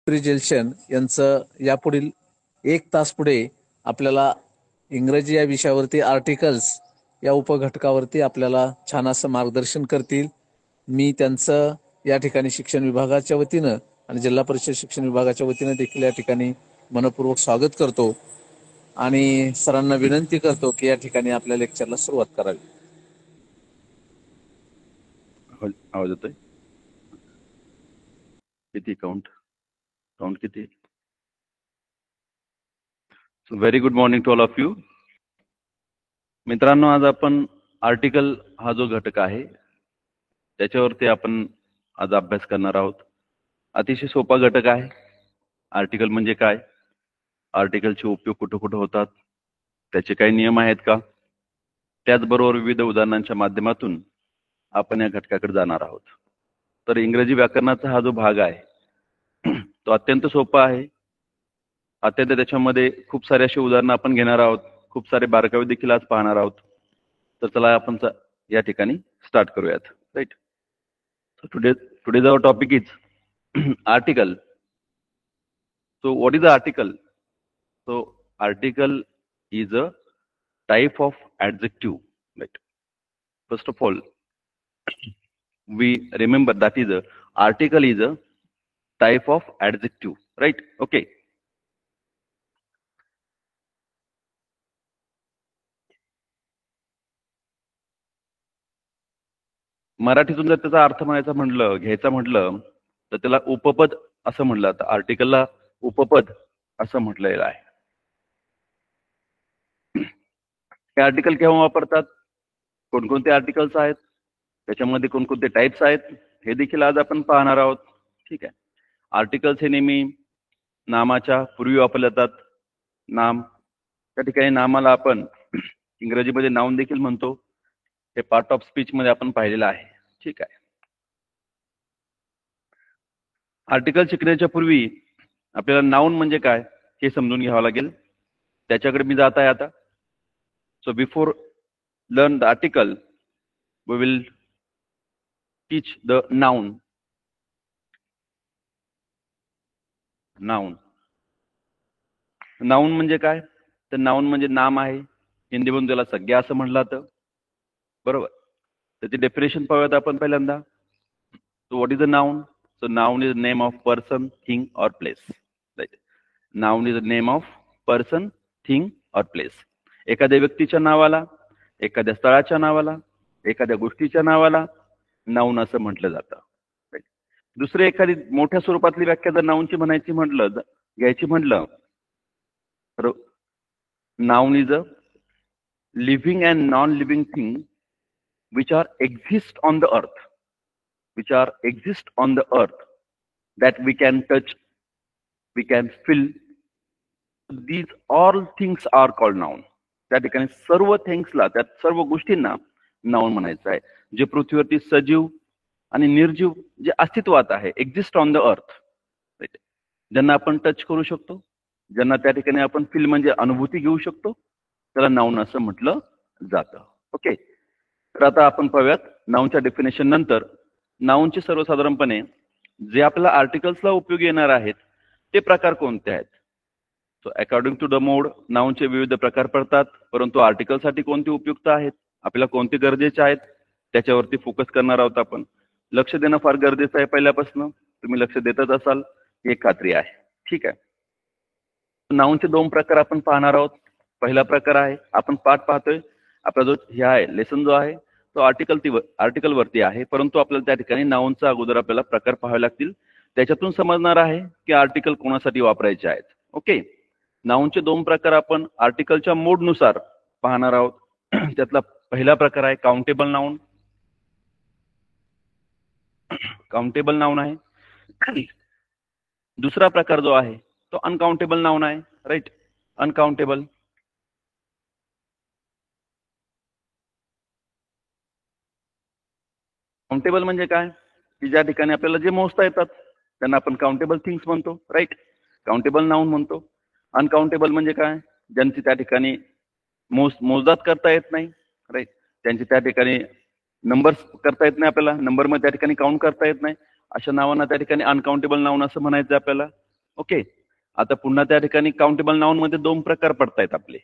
Refrigeration यांचं यापुढील 1 तास पुढे आपल्याला इंग्रजी या विषयावरती आर्टिकल्स या उपघटकावरती आपल्याला छान असं मार्गदर्शन करतील. मी त्यांचं या ठिकाणी शिक्षण विभागाच्या वतीनं आणि जिल्हा परिषद शिक्षण विभागाच्या वतीनं देखील या ठिकाणी मनपूर्वक स्वागत करतो आणि सरांना विनंती करतो की या ठिकाणी आपल्या लेक्चरला सुरुवात करावी. आवाज येतोय? किती काउंट किती? So very good morning to all of you. मित्रांनो, आज आपण आर्टिकल हा जो घटक आहे त्याच्यावरती आपण आज अभ्यास करणार आहोत. अतिशय सोपा घटक आहे. आर्टिकल म्हणजे काय, आर्टिकलचे उपयोग कुठे कुठे होतात, त्याचे काही नियम आहेत का, त्याचबरोबर विविध उदाहरणांच्या माध्यमातून आपण या घटकाकडे जाणार आहोत. तर इंग्रजी व्याकरणाचा हा जो भाग आहे तो अत्यंत सोपा आहे. अत्यंत त्याच्यामध्ये खूप सारे अशी उदाहरणं आपण घेणार आहोत, खूप सारे बारकावे देखील आज पाहणार आहोत. तर चला आपण या ठिकाणी स्टार्ट करूयात. Right. So today's our topic is article. So what is the article? So article is a type of adjective. Right. First of all, we remember that is a article is a type of adjective. Right. Okay. मराठीतून जर त्याचा अर्थ घ्यायचा म्हटलं तर त्याला उपपद असं म्हटलं जातं. आर्टिकलला उपपद असं म्हटलेलं आहे. हे आर्टिकल केव्हा वापरतात, कोणकोणते आर्टिकल्स आहेत, त्याच्यामध्ये कोणकोणते टाइप्स आहेत, हे देखील आज आपण पाहणार आहोत. ठीक आहे. आर्टिकल्स हे नेहमी नामाच्या पूर्वी वापरले जातात. नाम, त्या ठिकाणी नामाला आपण इंग्रजीमध्ये नाउन देखील म्हणतो. हे पार्ट ऑफ स्पीच मध्ये आपण पाहिलेलं आहे. ठीक आहे. आर्टिकल शिकण्याच्या पूर्वी आपल्याला नाउन म्हणजे काय हे समजून घ्यावं लागेल. त्याच्याकडे मी जात आहे आता. So before learn the article we will teach the noun. Noun म्हणजे काय, तर नाउन म्हणजे नाम आहे. हिंदीमधून त्याला संज्ञा असं म्हटलं जातं. बरोबर. त्याची डेफिनेशन पाहूयात आपण पहिल्यांदा. So what is a noun? So noun is name of person, thing और place. Right. Noun is a name of person, thing और प्लेस. एखाद्या व्यक्तीच्या नावाला, एखाद्या स्थळाच्या नावाला, एखाद्या गोष्टीच्या नावाला नाउन असं म्हटलं जातं. दुसरे एखादी मोठ्या स्वरूपातली व्याख्या जर नाउनची घ्यायची म्हटलं तर noun is a living and non living thing which are exist on the earth that we can touch, we can feel. These all things are called noun. त्या ठिकाणी सर्व थिंग्सला, त्या सर्व गोष्टींना नाउन म्हणायचं आहे. जे पृथ्वीवरती सजीव आणि निर्जीव जे अस्तित्वात आहे, एक्झिस्ट ऑन द अर्थ, ज्यांना आपण टच करू शकतो, ज्यांना त्या ठिकाणी आपण फील म्हणजे अनुभूती घेऊ शकतो, त्याला नाउन असं म्हटलं जातं. ओके. तर आता आपण पाहूयात नाउनच्या डेफिनेशन नंतर नाउनचे सर्वसाधारणपणे जे आपल्याला आर्टिकल्सला उपयोगी येणार आहेत ते प्रकार कोणते आहेत. सो अकॉर्डिंग टू द मोड नाउनचे विविध प्रकार पडतात, परंतु आर्टिकलसाठी कोणते उपयुक्त आहेत, आपल्याला कोणते गरजेचे आहेत, त्याच्यावरती फोकस करणार आहोत आपण. लक्ष देणं फार गरजेचं आहे. पहिल्यापासून तुम्ही लक्ष देतच असाल ही एक खात्री आहे. ठीक आहे. नाउनचे 2 प्रकार आपण पाहणार आहोत. पहिला प्रकार आहे, आपण पाठ पाहतोय, आपला जो हे आहे लेसन जो आहे तो आर्टिकल वरती आहे, परंतु आपल्याला त्या ठिकाणी नाउनचा अगोदर आपल्याला प्रकार पाहावे लागतील. त्याच्यातून समजणार आहे की आर्टिकल कोणासाठी वापरायचे आहेत. ओके. नाउनचे 2 प्रकार आपण आर्टिकलच्या मोडनुसार पाहणार आहोत. त्यातला पहिला प्रकार आहे काउंटेबल नाउन. काउंटेबल नाउन आहे. दुसरा प्रकार जो आहे तो अनकाउंटेबल नाउन आहे. राईट. अनकाउंटेबल. काउंटेबल म्हणजे काय, की ज्या ठिकाणी आपल्याला जे मोजता येतात त्यांना आपण काउंटेबल थिंग्स म्हणतो. राईट. काउंटेबल नाउन म्हणतो. अनकाउंटेबल म्हणजे काय, ज्यांची त्या ठिकाणी मोजदाद करता येत नाही. राईट. त्यांची त्या ठिकाणी नंबर्स करता येत नाही, आपल्याला नंबर मध्ये त्या ठिकाणी काउंट करता येत नाही, अशा नावांना त्या ठिकाणी अनकाउंटेबल नाउन असं म्हणायचं आपल्याला. ओके. आता पुन्हा त्या ठिकाणी काउंटेबल नाउन मध्ये दोन प्रकार पडतायत आपले.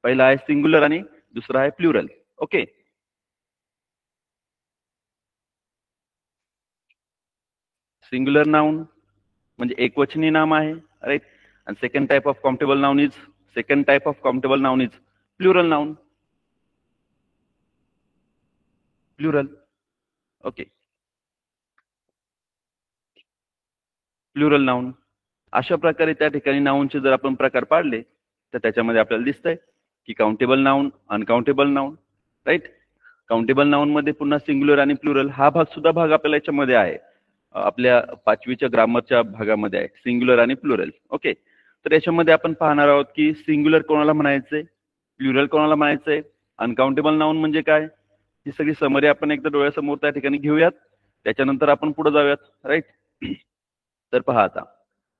पहिला आहे सिंग्युलर आणि दुसरा आहे प्लुरल. ओके. सिंग्युलर नाउन म्हणजे एकवचनी नाम आहे, राईट. आणि second type of countable noun is plural noun. Plural. Okay. Plural noun. अशा प्रकारे त्या ठिकाणी नाउनचे जर आपण प्रकार पाडले तर त्याच्यामध्ये आपल्याला दिसतंय की countable noun, uncountable noun, right. Countable noun मध्ये पुन्हा सिंग्युलर आणि प्लुरल हा भाग आपल्याला याच्यामध्ये आहे. आपल्या 5वीच्या ग्रामरच्या भागामध्ये आहे सिंग्युलर आणि प्लुरल. ओके. तर याच्यामध्ये आपण पाहणार आहोत की सिंग्युलर कोणाला म्हणायचंय, प्लुरल कोणाला म्हणायचंय, अनकाउंटेबल नाउन म्हणजे काय, ही सगळी समरी आपण एकदा डोळ्यासमोर त्या ठिकाणी घेऊयात. त्याच्यानंतर आपण पुढे जाऊयात, राईट. तर पहा आता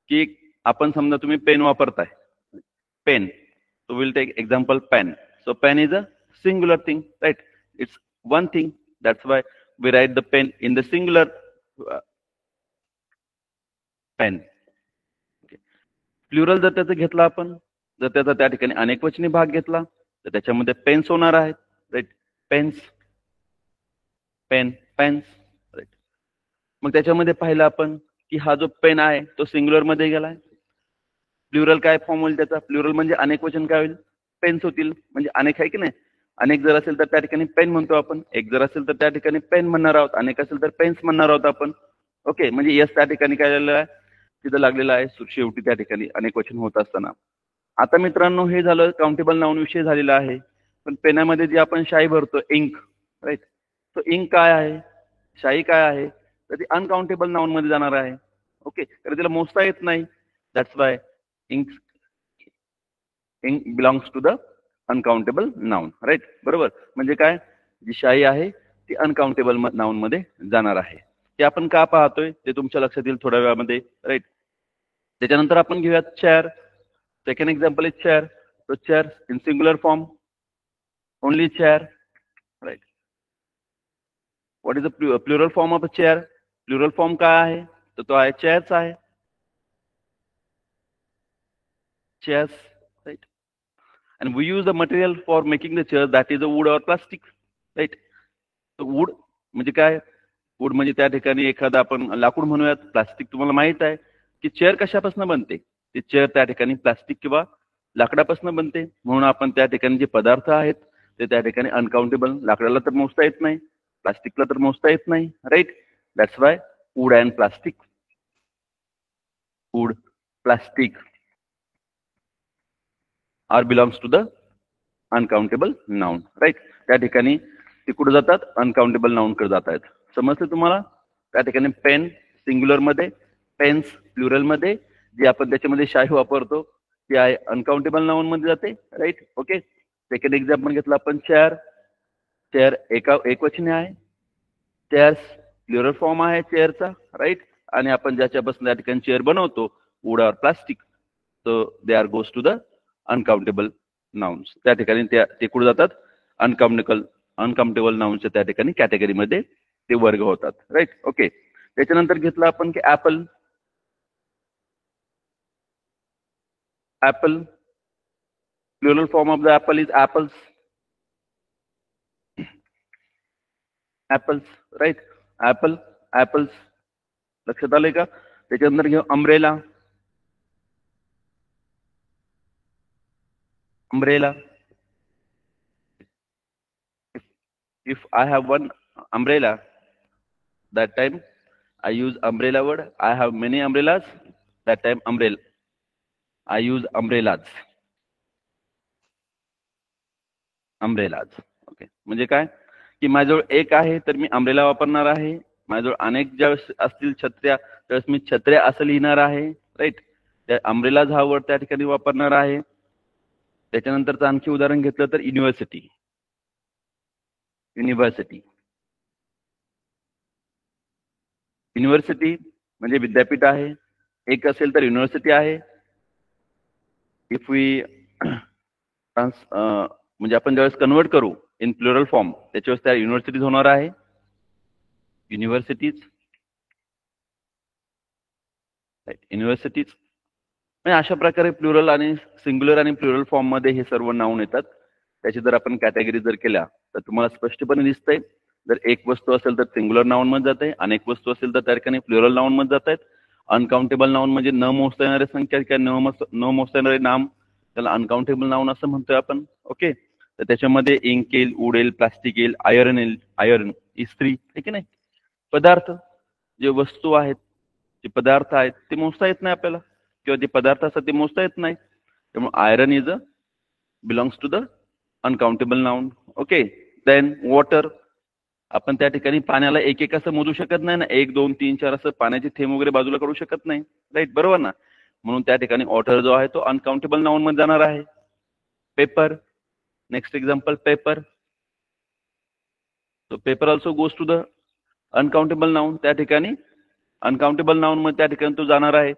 की आपण समजा तुम्ही पेन वापरताय, pen. So we'll take example pen. So pen is a singular thing, right? It's one thing. That's why we write the pen in the singular pen. Okay. Plural जर त्याचा घेतला आपण, जर त्याचा त्या ठिकाणी अनेकवचनी भाग घेतला तर त्याच्यामध्ये पेन्स होणार आहेत, right. Pens, pen, pens, right. मग त्याच्यामध्ये पाहिलं आपण की हा जो पेन आहे तो सिंग्युलर मध्ये गेलाय. प्लुरल काय फॉर्म होईल त्याचा, प्लुरल म्हणजे अनेकवचन काय होईल, पेन्स होतील. म्हणजे अनेक आहे की नाही, अनेक जर असेल तर त्या ठिकाणी पेन म्हणतो आपण, एक जर असेल तर त्या ठिकाणी पेन म्हणणार आहोत, अनेक असेल तर पेन्स म्हणणार आहोत आपण. ओके. म्हणजे यस त्या ठिकाणी काय झालेलं आहे, तिथं लागलेलं आहे शेवटी त्या ठिकाणी अनेकवचन होत असताना. आता मित्रांनो हे झालं काउंटेबल नाउन विषय झालेला आहे. पण पेनामध्ये जी आपण शाई भरतो, इंक, राईट. तो इंक काय आहे, शाई काय आहे, तर ती अनकाउंटेबल नाउन मध्ये जाणार आहे. ओके. तर तिला मोजता येत नाही. That's why ink belongs to the uncountable noun, right. बरोबर. म्हणजे काय, जी शाई आहे ती अनकाउंटेबल नाउन मध्ये जाणार आहे. ते आपण का पाहतोय ते तुमच्या लक्षात येईल थोड्या वेळामध्ये, राईट. त्याच्यानंतर आपण घेऊयात chair. Second example is chair. तो chair in singular form, only chair, right. What is the plural form of a chair. Plural form काय आहे, तर तो आहे चेअर्स आहे, chairs, right. And we use the material for making the chair, that is a wood or plastic, right. So wood म्हणजे काय, wood म्हणजे त्या ठिकाणी एखादा आपण लाकूड म्हणूयात. प्लास्टिक तुम्हाला माहित आहे की चेअर कशापासून बनते, ते चेअर त्या ठिकाणी प्लास्टिक किंवा लाकडापासून बनते. म्हणून आपण त्या ठिकाणी जे पदार्थ आहेत ते त्या ठिकाणी अनकाउंटेबल, लाकडाला तर मोजता येत नाही, प्लास्टिकला तर मोजता येत नाही, right. That's why wood and plastic, wood, plastic are belongs to the uncountable noun, right. त्या ठिकाणी ते कुठे जातात, अनकाउंटेबल नाउन कडे जात आहेत. समजलं तुम्हाला. त्या ठिकाणी पेन सिंग्युलर मध्ये, पेन्स प्लुरल मध्ये, जे आपण त्याच्यामध्ये शाई वापरतो ती आहे अनकाउंटेबल नाउन मध्ये जाते, राईट. ओके. सेकंड एक्झाम्पल घेतलं आपण चेअर. चेअर एकवचनी आहे, चेअर्स प्लुरल फॉर्म आहे चेअरचा, राईट. आणि आपण ज्याच्यापासून त्या ठिकाणी चेअर बनवतो, वूड और plastic, so they are goes to the uncountable nouns. त्या ठिकाणी ते कुठे जातात, अनकाउंटेबल नाउन्सच्या त्या ठिकाणी कॅटेगरीमध्ये ते वर्ग होतात, राईट. ओके. त्याच्यानंतर घेतलं आपण की apple. Apple, plural form of the apple is apples, apples, right. Apple, apples. लक्षात आलंय का. त्याच्यानंतर घेऊ umbrella. Umbrella. If I have one umbrella, that time I use umbrella word. I have many umbrellas, that time umbrella. I use umbrellas. Umbrellas. Okay. म्हणजे काय की माझ्याजवळ एक आहे तर मी अम्ब्रेला वापरणार आहे. माझ्याजवळ अनेक ज्यावेळेस असतील छत्र्या त्यावेळेस मी छत्र्या असं लिहिणार आहे, राईट. त्या अम्ब्रेलाज हा वर्ड त्या ठिकाणी वापरणार आहे. त्याच्यानंतरचं आणखी उदाहरण घेतलं तर युनिव्हर्सिटी. युनिव्हर्सिटी, युनिव्हर्सिटी म्हणजे विद्यापीठ आहे. एक असेल तर युनिव्हर्सिटी आहे. इफ वी म्हणजे आपण ज्यावेळेस कन्वर्ट करू इन प्लुरल फॉर्म त्याच्यावेळेस त्या युनिव्हर्सिटीज होणार आहे, युनिव्हर्सिटीज, राईट. युनिव्हर्सिटीज. म्हणजे अशा प्रकारे प्लुरल आणि सिंग्युलर आणि प्लुरल फॉर्म मध्ये हे सर्व नाऊन येतात. त्याची जर आपण कॅटेगरी जर केल्या तर तुम्हाला स्पष्टपणे दिसतंय. जर एक वस्तू असेल तर सिंग्युलर नाऊन मध्ये जाते, अनेक वस्तू असेल तर त्या ठिकाणी प्लुरल नाऊन मध्ये जात आहेत. अनकाउंटेबल नाऊन म्हणजे न मोजता येणारी संख्या किंवा न मोजता येणारे नाम, त्याला अनकाउंटेबल नाऊन असं म्हणतोय आपण. ओके, तर त्याच्यामध्ये इंक येईल, उडेल, प्लास्टिक येईल, आयर्न येईल, आयर्न, इस्त्री, आहे की नाही. पदार्थ, जे वस्तू आहेत, जे पदार्थ आहेत ते मोजता येत नाही आपल्याला, किंवा जे पदार्थ असतात ते मोजता येत नाही. त्यामुळे iron is a belongs to the uncountable noun. Okay, then water, आपण त्या ठिकाणी पाण्याला एक एक असं मोजू शकत नाही ना, 1 2 3 4 असं पाण्याचे थेंब वगैरे बाजूला काढू शकत नाही, राईट, बरोबर ना. म्हणून त्या ठिकाणी वॉटर जो आहे तो अनकाउंटेबल नाउन मध्ये जाणार आहे. पेपर, नेक्स्ट एक्झाम्पल पेपर, तो paper also goes to the uncountable noun. त्या ठिकाणी अनकाउंटेबल नाउन मध्ये त्या ठिकाणी तो जाणार आहे,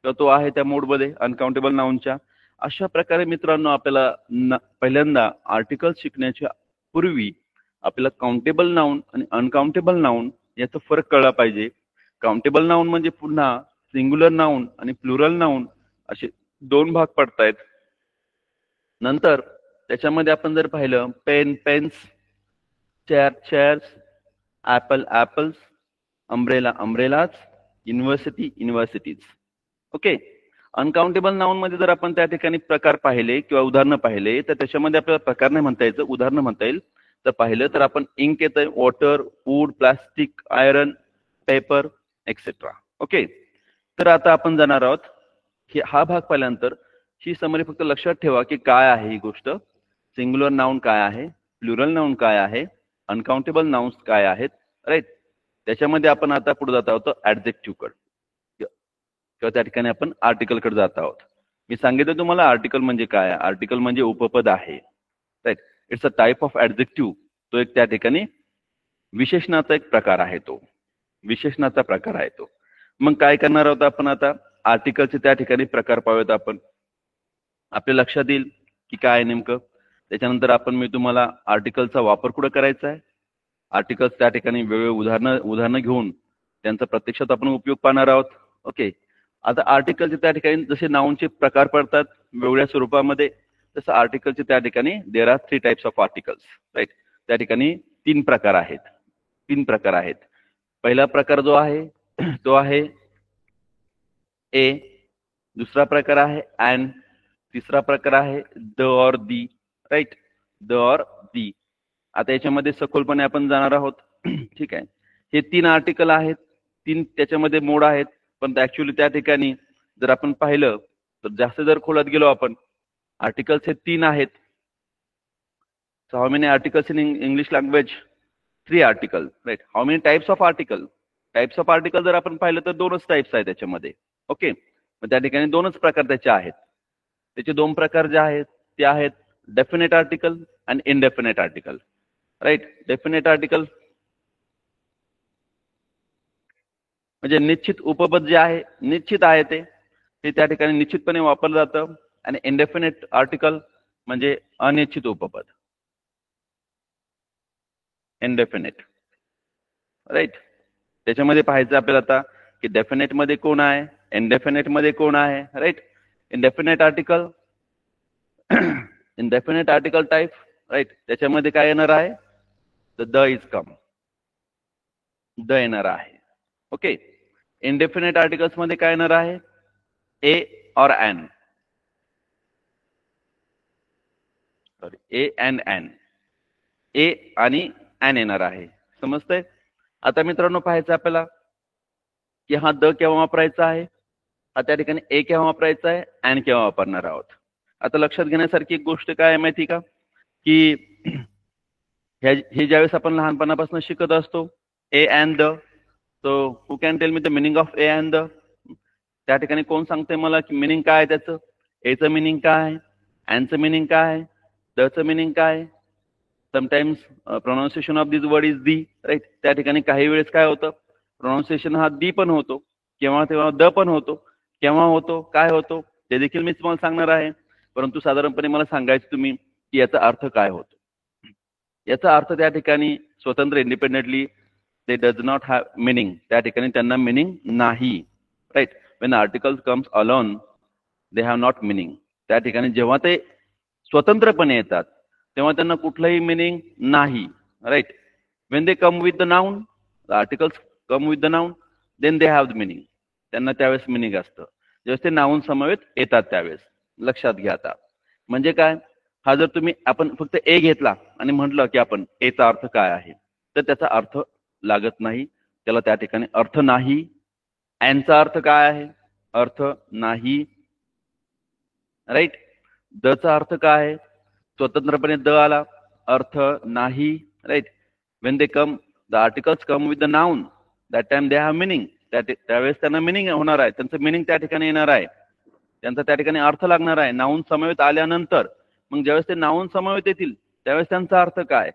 तर तो आहे त्या मोडमध्ये अनकाउंटेबल नाउनच्या. अशा प्रकारे मित्रांनो आपल्याला पहिल्यांदा आर्टिकल शिकण्याच्या पूर्वी आपल्याला काउंटेबल नाउन आणि अनकाउंटेबल नाउन याचा फरक कळला पाहिजे. काउंटेबल नाउन म्हणजे पुन्हा सिंग्युलर नाउन आणि प्लुरल नाउन असे दोन भाग पडतायत. नंतर त्याच्यामध्ये आपण जर पाहिलं, pen pens, chair chairs, apple apples, umbrella umbrellas, university universities. Okay, uncountable noun मध्ये जर आपण त्या ठिकाणी प्रकार पाहिले किंवा उदाहरणं पाहिले तर त्याच्यामध्ये आपल्याला प्रकार नाही म्हणता यायचं, उदाहरणं म्हणता येईल. तर पाहिलं तर आपण इंक येतंय, water, wood, plastic, iron, paper, etcetera. Okay, तर आता आपण जाणार आहोत की हा भाग पाहिल्यानंतर ही समरी फक्त लक्षात ठेवा की काय आहे ही गोष्ट. सिंग्युलर नाउन काय आहे, प्लुरल नाउन काय आहे, अनकाउंटेबल नाउन्स काय आहेत, राईट. त्याच्यामध्ये आपण आता पुढे जात आहोत ऍडजेक्टिव्ह कडे, किंवा त्या ठिकाणी आपण आर्टिकल कडे जात आहोत. मी सांगितलं तुम्हाला आर्टिकल म्हणजे काय. आर्टिकल म्हणजे उपपद आहे, right. It's a type of adjective. तो एक त्या ठिकाणी विशेषणाचा एक प्रकार आहे, तो विशेषणाचा प्रकार आहे तो. मग काय करणार आहोत आपण आता, आर्टिकलचे त्या ठिकाणी प्रकार पाहूयात आपण. आपल्या लक्षात येईल की काय नेमकं. त्याच्यानंतर मी तुम्हाला आर्टिकलचा वापर कुठं करायचा आहे, आर्टिकल्स त्या ठिकाणी वेगवेगळे उदाहरणं घेऊन त्यांचा प्रत्यक्षात आपण उपयोग पाहणार आहोत. ओके, आता आर्टिकलचे त्या ठिकाणी जसे नाउनचे प्रकार पडतात वेगवेगळ्या स्वरूपामध्ये, तसं आर्टिकलचे त्या ठिकाणी there are 3 types of articles, right. त्या ठिकाणी 3 प्रकार आहेत, 3 प्रकार आहेत. पहिला प्रकार जो आहे तो आहे ए, दुसरा प्रकार आहे अँड, तिसरा प्रकार आहे द और दी, राईट, द और दी. आता याच्यामध्ये सखोलपणे आपण जाणार आहोत. ठीक आहे, हे 3 आर्टिकल आहेत, 3 त्याच्यामध्ये मोड आहेत. पण ऍक्च्युअली त्या ठिकाणी जर आपण पाहिलं तर जास्त जर खोलात गेलो आपण, आर्टिकल्स हे 3 आहेत. So how many articles in English language? 3 articles, right? How many types of article? Types of article जर आपण पाहिलं तर 2च टाइप्स आहेत त्याच्यामध्ये. ओके, मग त्या ठिकाणी 2च प्रकार त्याचे आहेत. त्याचे 2 प्रकार जे आहेत ते आहेत डेफिनेट आर्टिकल आणि indefinite article, right. Definite article म्हणजे निश्चित उपपद जे आहे, निश्चित आहे ते त्या ठिकाणी निश्चितपणे वापरलं जातं. आणि इनडेफिनेट आर्टिकल म्हणजे अनिश्चित उपपद, इनडेफिनेट, राईट. त्याच्यामध्ये पाहायचं आपल्याला आता की डेफिनेट मध्ये कोण आहे, इनडेफिनेट मध्ये कोण आहे, right. Indefinite article, indefinite article type, right. त्याच्यामध्ये काय येणार आहे, तर द इज कम, द येणार आहे. ओके, इनडेफिनेट आर्टिकल्स मध्ये काय येणार आहे, ए और N, sorry, A and N, A आणि एन येणार आहे. समजतंय. आता मित्रांनो पाहायचं आपल्याला की हा द केव्हा वापरायचा आहे, हा त्या ठिकाणी ए केव्हा वापरायचा आहे, एन केव्हा वापरणार आहोत. आता लक्षात घेण्यासारखी एक गोष्ट काय आहे माहिती का, की हे ज्यावेळेस आपण लहानपणापासून शिकत असतो A and the, so who can tell me the meaning of A and the. त्या ठिकाणी कोण सांगते मला की मिनिंग काय आहे त्याचं, एचं मिनिंग काय आहे, एनचं मिनिंग काय आहे, दचं मिनिंग काय आहे. Sometimes pronunciation of this word is the, right. त्या ठिकाणी काही वेळेस काय होतं, प्रोनाउन्सिएशन हा दी पण होतो, केव्हा तेव्हा द पण होतो, केव्हा होतो, काय होतो ते देखील मी तुम्हाला सांगणार आहे. परंतु साधारणपणे मला सांगायचं तुम्ही की याचा अर्थ काय होतो. याचा अर्थ त्या ठिकाणी स्वतंत्र independently they does not have meaning, त्या ठिकाणी त्यांना मिनिंग नाही, right. When article comes alone they have not meaning. त्या ठिकाणी जेव्हा ते स्वतंत्रपणे येतात तेव्हा त्यांना कुठलंही मिनिंग नाही. Right. When they come with the noun, the articles come with the noun, then they have the meaning. त्यांना त्यावेळेस मिनिंग असतं जेव्हा ते नाउन समवेत येतात त्यावेळेस. लक्षात घ्या आता. म्हणजे काय, हा जर तुम्ही आपण फक्त ए घेतला आणि म्हटलं की आपण एचा अर्थ काय आहे, तर त्याचा अर्थ लागत नाही, त्याला त्या ठिकाणी अर्थ नाही. अँडचा अर्थ काय आहे, अर्थ नाही. राईट. द चा अर्थ काय आहे, स्वतंत्रपणे द आला, अर्थ नाही. Right. When they come, the articles come with the noun, that time they have meaning. त्यावेळेस त्यांना मिनिंग होणार आहे, त्यांचं मिनिंग त्या ठिकाणी येणार आहे, त्यांचा त्या ठिकाणी अर्थ लागणार आहे. नाउन समवेत आल्यानंतर मग ज्यावेळेस ते नाउन समवेत येतील त्यावेळेस त्यांचा अर्थ काय,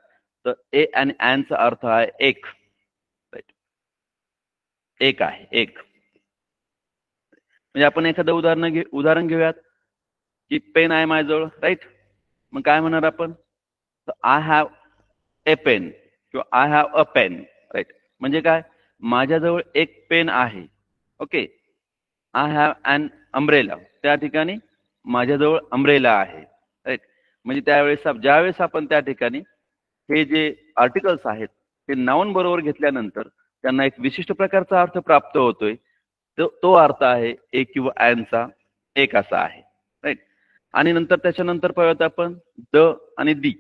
तर ए आणि अँडचा अर्थ आहे एक. राईट. एक आहे, एक. म्हणजे आपण एखादं उदाहरण घेऊयात की पेन आहे माझ्याजवळ. राईट. मग काय म्हणणार आपण, आय हॅव ए पेन किंवा I have a pen. Right. म्हणजे काय, माझ्याजवळ एक पेन आहे. Okay. I have an umbrella, त्या ठिकाणी माझ्याजवळ अम्ब्रेला आहे. राईट. म्हणजे त्यावेळेस ज्यावेळेस आपण त्या ठिकाणी हे जे आर्टिकल्स आहेत ते नाउन बरोबर घेतल्यानंतर त्यांना एक विशिष्ट प्रकारचा अर्थ प्राप्त होतोय. तो अर्थ आहे ए किंवा अँडचा एक असा आहे. राईट. आणि नंतर त्याच्यानंतर पाहूयात आपण द आणि दी.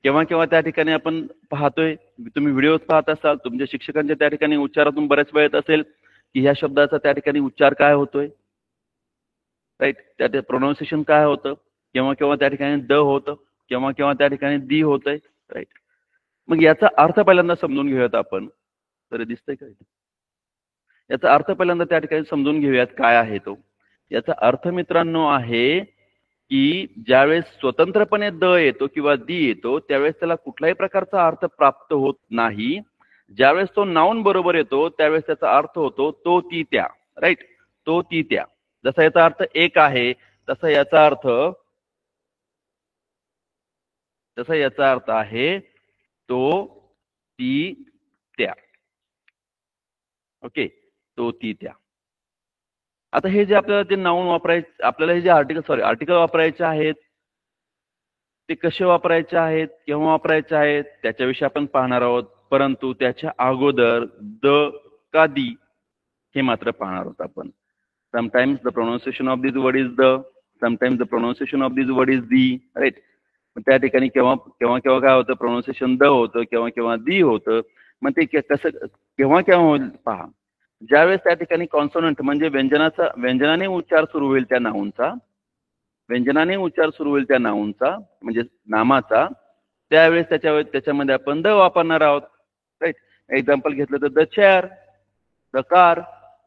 केव्हा केव्हा त्या ठिकाणी आपण पाहतोय, तुम्ही व्हिडिओ पाहत असाल, तुमच्या शिक्षकांच्या त्या ठिकाणी उच्चारातून बऱ्याच वेळ येत असेल की ह्या शब्दाचा त्या ठिकाणी उच्चार काय होतोय. राईट. त्या प्रोनाऊन्सिएशन काय होतं, केव्हा केव्हा त्या ठिकाणी द होतं, केव्हा केव्हा त्या ठिकाणी दी होतंय. राईट. मग याचा अर्थ पहिल्यांदा समजून घेऊयात आपण. तर दिसतंय का, याचा अर्थ पहिल्यांदा त्या ठिकाणी समजून घेऊयात काय आहे तो. याचा अर्थ मित्रांनो आहे की ज्यावेळेस स्वतंत्रपणे द येतो किंवा दी येतो त्यावेळेस त्याला कुठल्याही प्रकारचा अर्थ प्राप्त होत नाही. ज्यावेळेस तो नाउन बरोबर येतो त्यावेळेस त्याचा अर्थ होतो तो ती त्या. राईट. तो ती त्या. जसा याचा अर्थ एक आहे तसा याचा अर्थ आहे तो ती त्या. ओके. तो ती त्या. आता हे जे आपल्याला ते नाउन वापरायचे, आपल्याला हे जे आर्टिकल वापरायचे आहेत ते कसे वापरायचे आहेत, केव्हा वापरायचे आहेत त्याच्याविषयी आपण पाहणार आहोत. परंतु त्याच्या अगोदर द का दी हे मात्र पाहणार आहोत आपण. Sometimes the pronunciation of this word is the, sometimes the pronunciation of this word is the. Right. त्या ठिकाणी केव्हा केव्हा काय होतं, प्रोनाउन्सिएशन द होतं, केव्हा केव्हा दी होतं. मग ते कसं केव्हा केव्हा होईल पहा. ज्यावेळेस त्या ठिकाणी कॉन्सोनंट म्हणजे व्यंजनाने उच्चार सुरू होईल त्या नाउनचा, व्यंजनाने उच्चार सुरू होईल त्या नाउनचा म्हणजे नामाचा, त्यावेळेस त्याच्यामध्ये आपण द वापरणार आहोत. राईट. एक्झाम्पल घेतलं तर the chair, the car.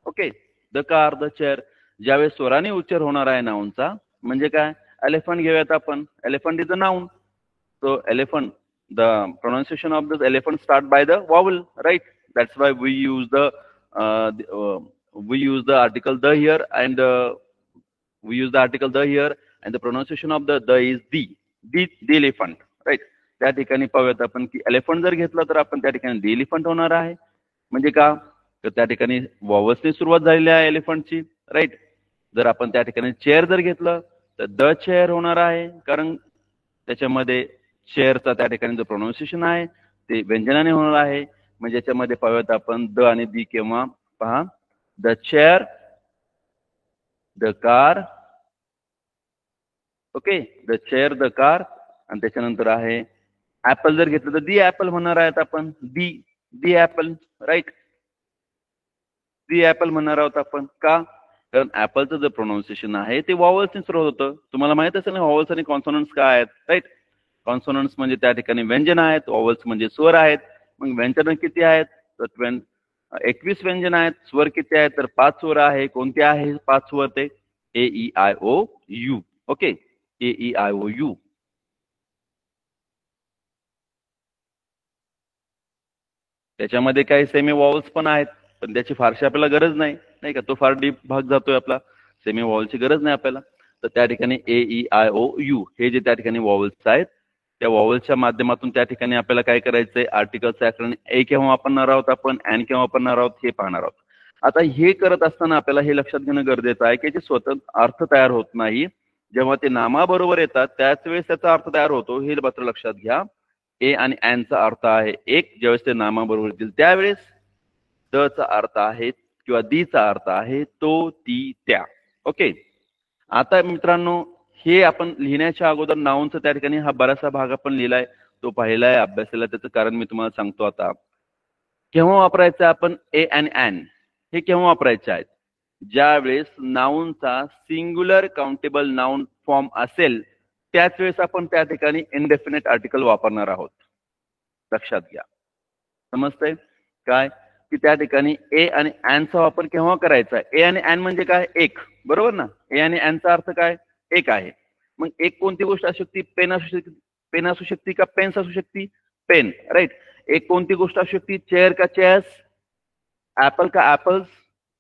Okay. The car, the chair. ज्यावेळेस स्वराने उच्चार होणार आहे नाउनचा म्हणजे काय, एलिफंट घेऊयात आपण. Elephant is a noun. So elephant, the pronunciation of the elephant start by the vowel. Right. That's why we use the article the here and we use the article the here and the pronunciation of the is the elephant. Right. त्या ठिकाणी पाहूयात आपण की elephant जर घेतला तर आपण त्या ठिकाणी दी एलिफंट होणार आहे. म्हणजे का, तर त्या ठिकाणी वॉवल्सने सुरुवात झालेली आहे एलिफंटची. राईट. जर आपण त्या ठिकाणी चेअर जर घेतलं तर द चेअर होणार आहे, कारण त्याच्यामध्ये चेअरचा त्या ठिकाणी जो प्रोनाउन्सिएशन आहे ते व्यंजनाने होणार आहे. म्हणजे याच्यामध्ये पाहूयात आपण द आणि दी केव्हा पहा. The chair, the car. Okay. The chair, the car. आणि त्याच्यानंतर आहे ऍपल. जर घेतलं तर दी ऍपल म्हणणार आहेत आपण. दी ऍपल. राईट. दी ऍपल म्हणणार आहोत आपण. का, कारण ऍपलचं जे प्रोनाउन्सिएशन आहे ते वॉवल्सने सुरू होतं. तुम्हाला माहित असेल ना वॉवल्स आणि कॉन्सोनंट्स काय आहेत. राईट. कॉन्सोनंट्स म्हणजे त्या ठिकाणी व्यंजन आहेत, वॉवल्स म्हणजे स्वर आहेत. मग व्यंजन किती आहेत, तर 21 व्यंजन आहेत. स्वर किती आहेत, तर 5 स्वर आहे. कोणते आहे 5 स्वर, ते A E I O U. Okay. A E I O U. त्याच्यामध्ये काही सेमी वॉवल्स पण आहेत पण त्याची फारशी आपल्याला गरज नाही का, तो फार डीप भाग जातोय आपला. सेमी वॉवलची गरज नाही आपल्याला. तर त्या ठिकाणी ए ई आय ओ यू हे जे त्या ठिकाणी वॉवल्स आहेत त्या वॉवल्सच्या माध्यमातून त्या ठिकाणी आपल्याला काय करायचंय, आर्टिकलचं ऍक्रोनिम ए केव्हा वापरणार आहोत आपण, अँड केव्हा वापरणार आहोत हे पाहणार आहोत. आता हे करत असताना आपल्याला हे लक्षात घेणं गरजेचं आहे की याचे स्वतंत्र अर्थ तयार होत नाही. जेव्हा ते नामाबरोबर येतात त्याच वेळेस त्याचा अर्थ तयार होतो, हे मात्र लक्षात घ्या. ए आणि एन चा अर्थ आहे एक, ज्यावेळेस ते नामाबरोबर येतील त्यावेळेस द चा अर्थ आहे किंवा दी चा अर्थ आहे तो, ती, त्या. ओके. आता मित्रांनो, हे आपण लिहिण्याच्या अगोदर नाऊनचा त्या ठिकाणी हा बराचसा भाग आपण लिहिलाय, तो पाहिलाय, अभ्यासाला. त्याचं कारण मी तुम्हाला सांगतो. आता केव्हा वापरायचं आपण ए आणि एन? हे केव्हा वापरायचे आहेत? ज्यावेळेस नाऊनचा सिंग्युलर काउंटेबल नाऊन फॉर्म असेल त्याच वेळेस आपण त्या ठिकाणी इनडेफिनेट आर्टिकल वापरणार आहोत. लक्षात घ्या. समजतंय काय? की त्या ठिकाणी ए आणि एनचा वापर केव्हा करायचा? ए आणि एन म्हणजे काय? एक, बरोबर ना? ए आणि एनचा अर्थ काय? एक आहे. मग एक कोणती गोष्ट असू शकते? पेन असू शकते. पेन असू शकते का पेन्स असू शकते? Pen, right. एक कोणती गोष्ट असू शकते? चेअर का चेअर्स, ऍपल का ऍपल्स,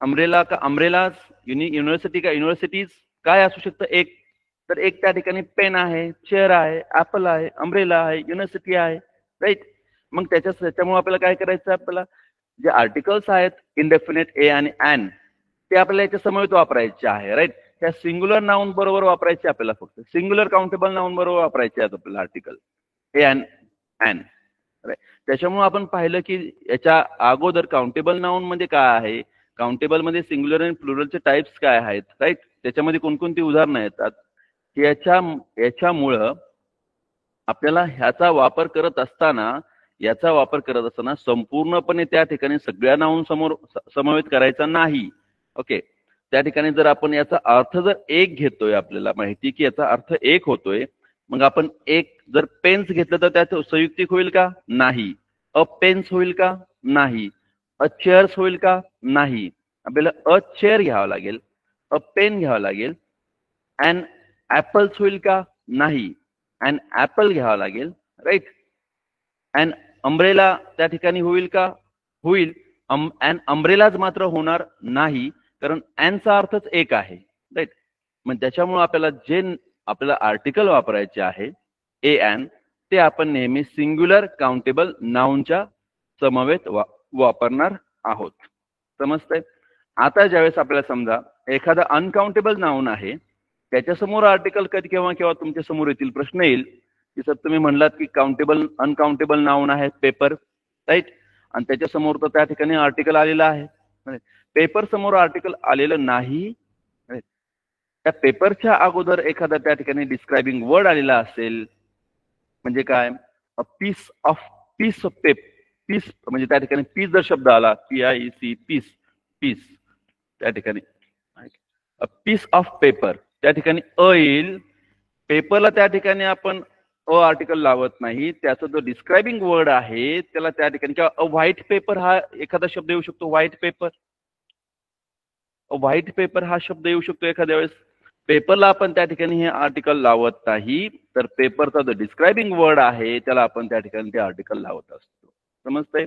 अम्ब्रेला का अम्ब्रेलाज, युनिव्हर्सिटी का युनिव्हर्सिटीज. काय असू शकतं? एक. तर एक त्या ठिकाणी पेन आहे, चेअर आहे, ऍपल आहे, अम्ब्रेला आहे, युनिव्हर्सिटी आहे, राईट. मग त्याच्यामुळे आपल्याला काय करायचं? आपल्याला जे आर्टिकल्स आहेत इनडेफिनेट ए आणि एन ते आपल्याला याच्या समवेत वापरायचे आहे, राईट. त्या सिंग्युलर नाऊन बरोबर वापरायचे आपल्याला, फक्त सिंग्युलर काउंटेबल नाऊन बरोबर वापरायचे आहेत आपल्याला आर्टिकल ए आणि एन. त्याच्यामुळे आपण पाहिलं की याच्या अगोदर काउंटेबल नाऊन म्हणजे काय आहे, काउंटेबल मध्ये सिंग्युलर आणि प्लुरलचे टाइप्स काय आहेत, राईट. त्याच्यामध्ये कोणकोणती उदाहरणं येतात. याच्यामुळं आपल्याला ह्याचा वापर करत असताना संपूर्णपणे त्या ठिकाणी सगळ्या नाऊन समवेत करायचा नाही. ओके. त्या ठिकाणी जर आपण याचा अर्थ जर एक घेतोय, आपल्याला माहिती की याचा अर्थ एक होतोय, मग आपण एक जर पेन्स घेतलं तर त्यात संयुक्तिक होईल का? नाही. अ पेन्स होईल का? नाही. अ चेअर्स होईल का? नाही. आपल्याला अ चेअर घ्यावं लागेल, अ पेन घ्यावं लागेल. अँड ऍपल्स होईल का? नाही. अँड ऍपल घ्यावं लागेल, राईट. अँड अम्ब्रेला त्या ठिकाणी होईल का? होईल. अँड अम्ब्रेलाज मात्र होणार नाही, कारण अँडचा अर्थच एक आहे, राईट. मग त्याच्यामुळे आपल्याला आर्टिकल वापरायचे आहे ए अँड, ते आपण नेहमी सिंग्युलर काउंटेबल नाऊनच्या समवेत वापरणार आहोत. समजतंय? आता ज्यावेळेस आपल्याला समजा एखादा अनकाउंटेबल नाऊन आहे, त्याच्यासमोर आर्टिकल कधी केव्हा केव्हा तुमच्या समोर येतील, प्रश्न येईल की सर तुम्ही म्हणलात की अनकाउंटेबल नाऊन आहे पेपर, राईट, आणि त्याच्यासमोर तर त्या ठिकाणी आर्टिकल आलेलं आहे. पेपर समोर आर्टिकल आलेलं नाही. त्या पेपरच्या अगोदर एखादा त्या ठिकाणी डिस्क्रायबिंग वर्ड आलेला असेल, म्हणजे काय? A piece of paper. Piece म्हणजे त्या ठिकाणी पीस जर शब्द आला, PIEC, पीस, त्या ठिकाणी अ पीस ऑफ पेपर, त्या ठिकाणी अ येईल. पेपरला त्या ठिकाणी आपण अ आर्टिकल लावत नाही. त्याचा जो डिस्क्रायबिंग वर्ड आहे त्याला त्या ठिकाणी, किंवा अ व्हाईट पेपर हा एखादा शब्द येऊ शकतो. व्हाईट पेपर हा शब्द येऊ शकतो एखाद्या वेळेस. पेपरला आपण त्या ठिकाणी हे आर्टिकल लावत नाही, तर पेपरचा जो डिस्क्रायबिंग वर्ड आहे त्याला आपण त्या ठिकाणी ते आर्टिकल लावत असतो. समजतंय?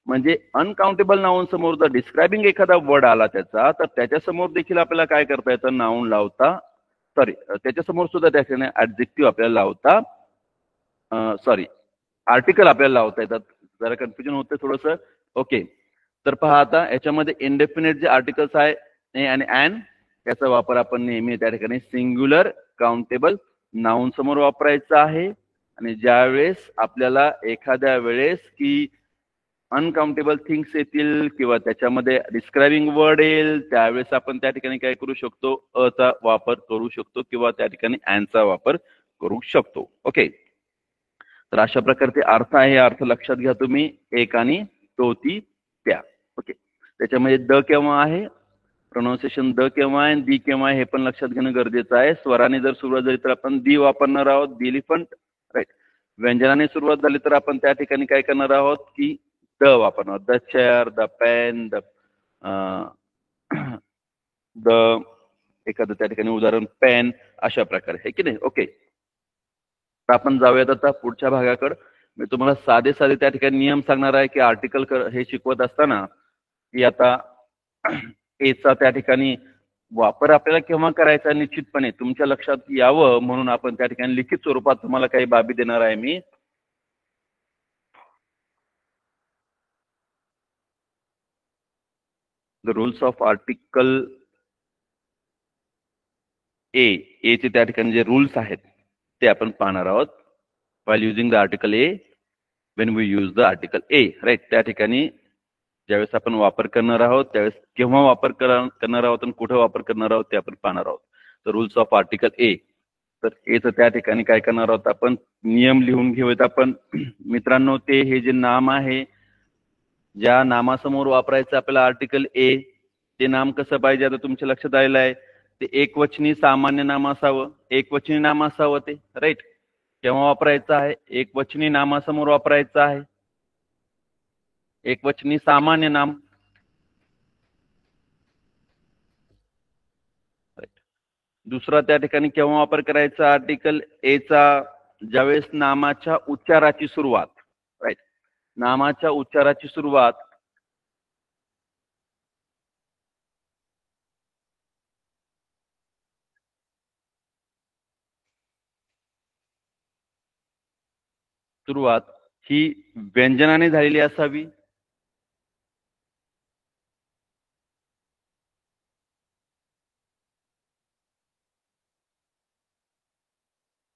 म्हणजे अनकाउंटेबल नाऊन समोर जर डिस्क्रायबिंग एखादा वर्ड आला त्याचा, तर त्याच्यासमोर देखील आपल्याला काय करता येतं? नाऊन लावता, त्याच्यासमोर सुद्धा त्या ठिकाणी ऍडजेक्टिव्ह आपल्याला लावता, आर्टिकल आपल्याला लावता येतात. जरा कन्फ्युजन होतं थोडंसं. ओके. तर पहा, आता याच्यामध्ये इनडेफिनेट जे आर्टिकल्स आहे ए आणि एन, त्याचा वापर आपण नेहमी त्या ठिकाणी सिंग्युलर काउंटेबल नाऊन समोर वापरायचा आहे. आणि ज्यावेळेस आपल्याला एखाद्या वेळेस की अनकाउंटेबल थिंग्स येतील किंवा त्याच्यामध्ये डिस्क्रायबिंग वर्ड येईल, त्यावेळेस आपण त्या ठिकाणी काय करू शकतो? अ चा वापर करू शकतो किंवा त्या ठिकाणी एनचा वापर करू शकतो. ओके. तर अशा प्रकारचे अर्थ आहे. अर्थ लक्षात घ्या तुम्ही, एक आणि तो, ती, त्या. ओके. त्याच्यामध्ये द केव्हा आहे, प्रोनाउन्सिएशन द केव्हा आहे, दी केव्हा आहे, हे पण लक्षात घेणं गरजेचं आहे. स्वराने जर सुरुवात झाली तर आपण दी वापरणार आहोत, दी एलिफंट, राईट. व्यंजनाने सुरुवात झाली तर आपण त्या ठिकाणी काय करणार आहोत की द वापरणार. The chair, the pen, the एखादं त्या ठिकाणी उदाहरण पेन, अशा प्रकारे, आहे की नाही? ओके. तर आपण जाऊयात आता पुढच्या भागाकडे. मी तुम्हाला साधे त्या ठिकाणी नियम सांगणार आहे की आर्टिकल हे शिकवत असताना की आता एचा त्या ठिकाणी वापर आपल्याला केव्हा करायचा निश्चितपणे तुमच्या लक्षात यावं म्हणून आपण त्या ठिकाणी लिखित स्वरूपात तुम्हाला काही बाबी देणार आहे मी. The rules of article a चे त्या ठिकाणी जे रूल्स आहेत ते आपण पाहणार आहोत. while using the article A, when we use the article A, right? त्या ठिकाणी ज्यावेळेस आपण वापर करणार आहोत त्यावेळेस केव्हा वापर करणार आहोत आणि कुठे वापर करणार आहोत ते आपण पाहणार आहोत. तर रूल्स ऑफ आर्टिकल ए. तर एचं त्या ठिकाणी काय करणार आहोत आपण, नियम लिहून घेऊयात आपण. मित्रांनो, ते हे जे नाम आहे, ज्या नामासमोर वापरायचं आपल्याला आर्टिकल ए, ते नाम कसं पाहिजे आता तुमच्या लक्षात आलेलं आहे. ते एकवचनी सामान्य नाम असावं, एकवचनी नाम असावं ते, राईट. केव्हा वापरायचं आहे, एकवचनी नामासमोर वापरायचं आहे, एकवचनी सामान्य नाम. दुसरा त्या ठिकाणी केव्हा वापर करायचा आर्टिकल ए चा, ज्यावेळेस नामाच्या उच्चाराची सुरुवात, राईट, नामाच्या उच्चाराची सुरुवात ही व्यंजनाने झालेली असावी.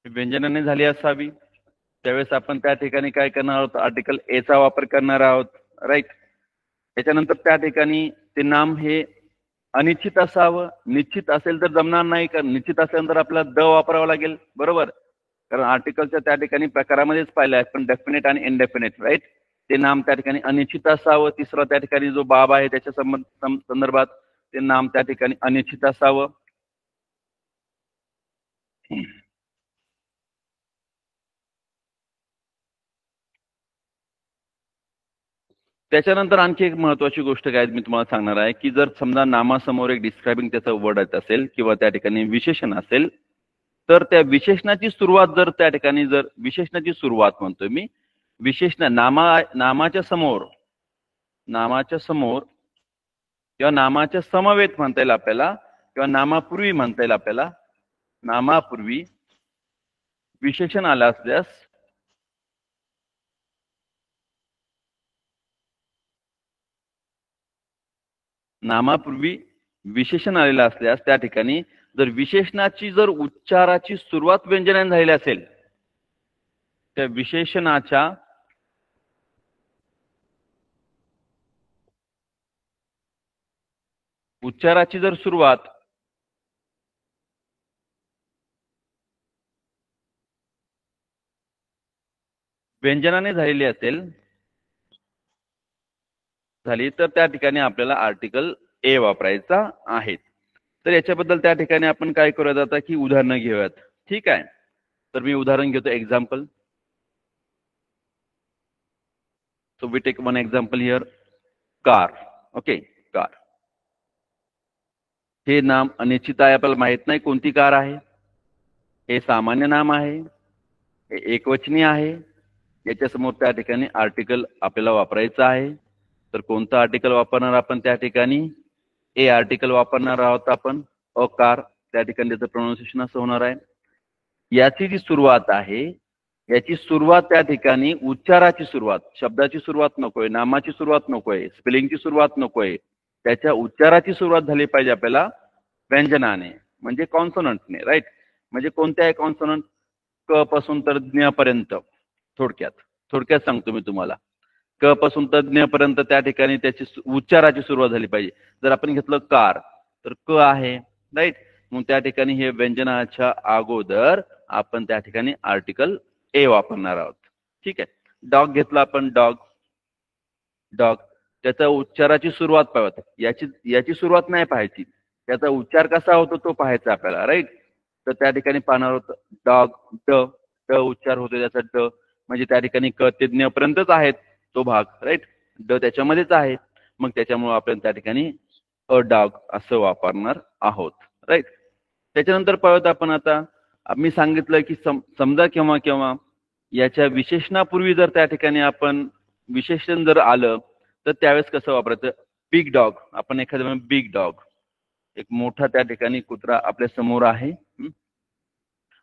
व्यंजनाने झाली असावी. त्यावेळेस आपण त्या ठिकाणी काय करणार आहोत, आर्टिकल ए चा वापर करणार आहोत, राईट. त्याच्यानंतर त्या ठिकाणी ते नाम हे अनिश्चित असावं. निश्चित असेल तर जमणार नाही, कारण निश्चित असेल आपल्याला द वापरावं लागेल, बरोबर. कारण आर्टिकलच्या त्या ठिकाणी प्रकारामध्येच पाहिलं आहे पण डेफिनेट आणि इनडेफिनेट, राईट. ते नाम त्या ठिकाणी अनिश्चित असावं. तिसरा त्या ठिकाणी जो बाब आहे त्याच्या संदर्भात ते नाम त्या ठिकाणी अनिश्चित असावं. त्याच्यानंतर आणखी एक महत्वाची गोष्ट काय मी तुम्हाला सांगणार आहे, की जर समजा नामासमोर एक डिस्क्रायबिंग त्याचं वर्ड असेल किंवा त्या ठिकाणी विशेषण असेल, तर त्या विशेषणाची सुरुवात जर त्या ठिकाणी, जर विशेषणाची सुरुवात म्हणतोय मी, विशेषण नामाच्या समोर किंवा नामाच्या समवेत म्हणता येईल आपल्याला, किंवा नामापूर्वी म्हणता येईल आपल्याला, नामापूर्वी विशेषण आलं असल्यास नामापूर्वी विशेषण आलेलं असल्यास त्या ठिकाणी जर विशेषणाची जर उच्चाराची सुरुवात व्यंजनाने झालेली असेल, त्या विशेषणाच्या उच्चाराची जर सुरुवात व्यंजनाने झालेली असेल तर त्या ठिकाणी आपल्याला आर्टिकल ए वापरायचा आहे. तर याच्याबद्दल त्या ठिकाणी आपण काय करूयात आता, की उदाहरणं घेऊयात. ठीक आहे, तर मी उदाहरण घेतो, example. So we take one example here, car. Okay, car. हे नाम अनिश्चित आहे, आपल्याला माहित नाही कोणती कार आहे. हे सामान्य नाम आहे, हे एकवचनी आहे. याच्यासमोर त्या ठिकाणी आर्टिकल आपल्याला वापरायचं आहे. तर कोणतं आर्टिकल वापरणार आपण त्या ठिकाणी, ए आर्टिकल वापरणार आहोत आपण. अ कार, त्या ठिकाणी त्याचं प्रोनाउन्सिएशन असं होणार आहे. याची जी सुरुवात आहे, याची सुरुवात त्या ठिकाणी उच्चाराची सुरुवात, शब्दाची सुरुवात नकोय, नामाची सुरुवात नकोय, स्पेलिंगची सुरुवात नकोय, त्याच्या उच्चाराची सुरुवात झाली पाहिजे आपल्याला व्यंजनाने, म्हणजे कॉन्सोनंटने, राईट. म्हणजे कोणत्याही कॉन्सोनंट, क पासून तर ज्ञ पर्यंत. थोडक्यात सांगतो मी तुम्हाला, क पासून तर ज्ञ पर्यंत त्या ठिकाणी त्याची उच्चाराची सुरुवात झाली पाहिजे. जर आपण घेतलं कार, तर क आहे, राईट. मग त्या ठिकाणी हे व्यंजनाच्या अगोदर आपण त्या ठिकाणी आर्टिकल ए वापरणार आहोत. ठीक आहे. डॉग घेतला आपण, डॉग, त्याचा उच्चाराची सुरुवात पाहायची, याची सुरुवात नाही पाहायची, त्याचा उच्चार कसा होतो तो पाहायचा आपल्याला, राईट. तर त्या ठिकाणी पाहणार होतं डॉग, ड उच्चार होतो त्याचा, ड म्हणजे त्या ठिकाणी क ते ज्ञ पर्यंतच आहेत तो भाग, राईट. ड त्याच्यामध्येच आहे, मग त्याच्यामुळे आपण त्या ठिकाणी अ डॉग असं वापरणार आहोत, राईट. त्याच्यानंतर पाहूयात आपण आता, मी सांगितलं की समजा केव्हा केव्हा याच्या विशेषणापूर्वी जर त्या ठिकाणी आपण विशेषण जर आलं तर त्यावेळेस कसं वापरायचं. बिग डॉग, आपण एखाद्या बिग डॉग, एक मोठा त्या ठिकाणी कुत्रा आपल्या समोर आहे.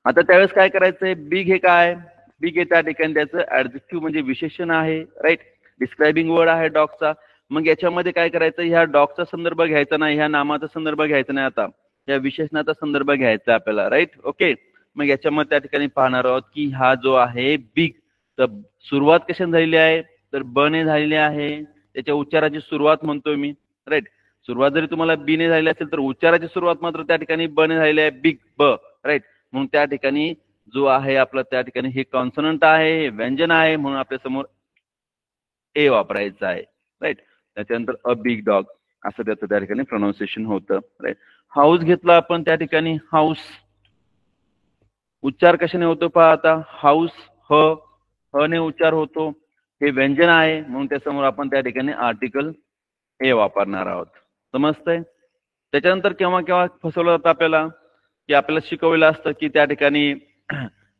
आता त्यावेळेस काय करायचंय, बिग हे काय, बिग हे त्या ठिकाणी त्याचं ऍडजेक्टिव्ह म्हणजे विशेषण आहे, राईट. डिस्क्रायबिंग वर्ड आहे डॉगचा, मग याच्यामध्ये काय करायचं, ह्या डॉगचा संदर्भ घ्यायचा नाही, ह्या नामाचा संदर्भ घ्यायचा नाही, आता या विशेषणाचा संदर्भ घ्यायचा आपल्याला, राईट. ओके, मग याच्यामध्ये त्या ठिकाणी पाहणार आहोत की हा जो आहे बिग, तर सुरुवात कशाने झालेली आहे, तर ब ने झालेली आहे. त्याच्या उच्चाराची सुरुवात म्हणतोय मी, राईट. सुरुवात जरी तुम्हाला बी ने झालेली असेल तर उच्चाराची सुरुवात मात्र त्या ठिकाणी ब ने झालेली आहे, बिग ब, राईट. म्हणून त्या ठिकाणी जो आहे आपला त्या ठिकाणी हे कॉन्सोनंट आहे, हे व्यंजन आहे, म्हणून आपल्या समोर ए वापरायचं आहे, राईट. त्याच्यानंतर अ बिग डॉग असं त्याचं त्या ठिकाणी प्रोनाऊन्सिएशन होतं, राईट. हाऊस घेतला आपण, त्या ठिकाणी हाऊस उच्चार कशाने होतो पहा आता, हाऊस ह ने उच्चार होतो, हे व्यंजन आहे म्हणून त्यासमोर आपण त्या ठिकाणी आर्टिकल ए वापरणार आहोत. समजतंय. त्याच्यानंतर केव्हा केव्हा फसवलं जातं आपल्याला, की आपल्याला शिकवलेलं असतं की त्या ठिकाणी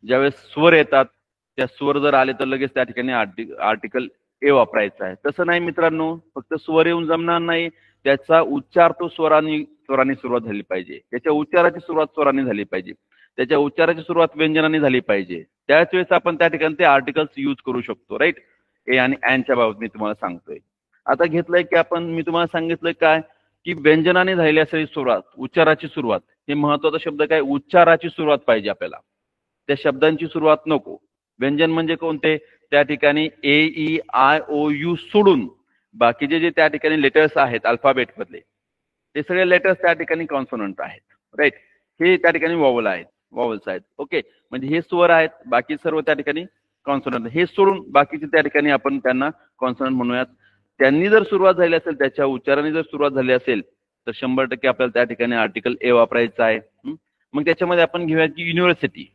ज्यावेळेस स्वर येतात, त्या स्वर जर आले तर लगेच त्या ठिकाणी आर्टिकल ए वापरायचा आहे. तसं नाही मित्रांनो, फक्त स्वर येऊन जमणार नाही, त्याचा उच्चार तो स्वरांनी सुरुवात झाली पाहिजे, त्याच्या उच्चाराची सुरुवात स्वरांनी झाली पाहिजे, त्याच्या उच्चाराची सुरुवात व्यंजनाने झाली पाहिजे. त्याच वेळेस आपण त्या ठिकाणी ते आर्टिकल्स यूज करू शकतो, राईट. ए आणि अँडच्या बाबत मी तुम्हाला सांगतोय. आता घेतलंय की आपण, मी तुम्हाला सांगितलंय काय की व्यंजनाने झालेली असेल सुरुवात, उच्चाराची सुरुवात, हे महत्वाचा शब्द काय, उच्चाराची सुरुवात पाहिजे आपल्याला, त्या शब्दांची सुरुवात नको. व्यंजन म्हणजे कोणते, त्या ठिकाणी ए ई आय ओ यू सोडून बाकीचे जे त्या ठिकाणी लेटर्स आहेत अल्फाबेट मधले, ते सगळे लेटर्स त्या ठिकाणी कॉन्सोनंट आहेत, राईट. हे त्या ठिकाणी वॉवल आहेत, वॉवल्स आहेत. ओके, म्हणजे हे स्वर आहेत, बाकी सर्व त्या ठिकाणी कॉन्सोनंट. हे सोडून बाकीचे त्या ठिकाणी आपण त्यांना कॉन्सोनंट म्हणूयात. त्यांनी जर सुरुवात झाली असेल, त्याच्या उच्चाराने जर सुरुवात झाली असेल तर 100% आपल्याला त्या ठिकाणी आर्टिकल ए वापरायचं आहे. मग त्याच्यामध्ये आपण घेऊया की युनिव्हर्सिटी.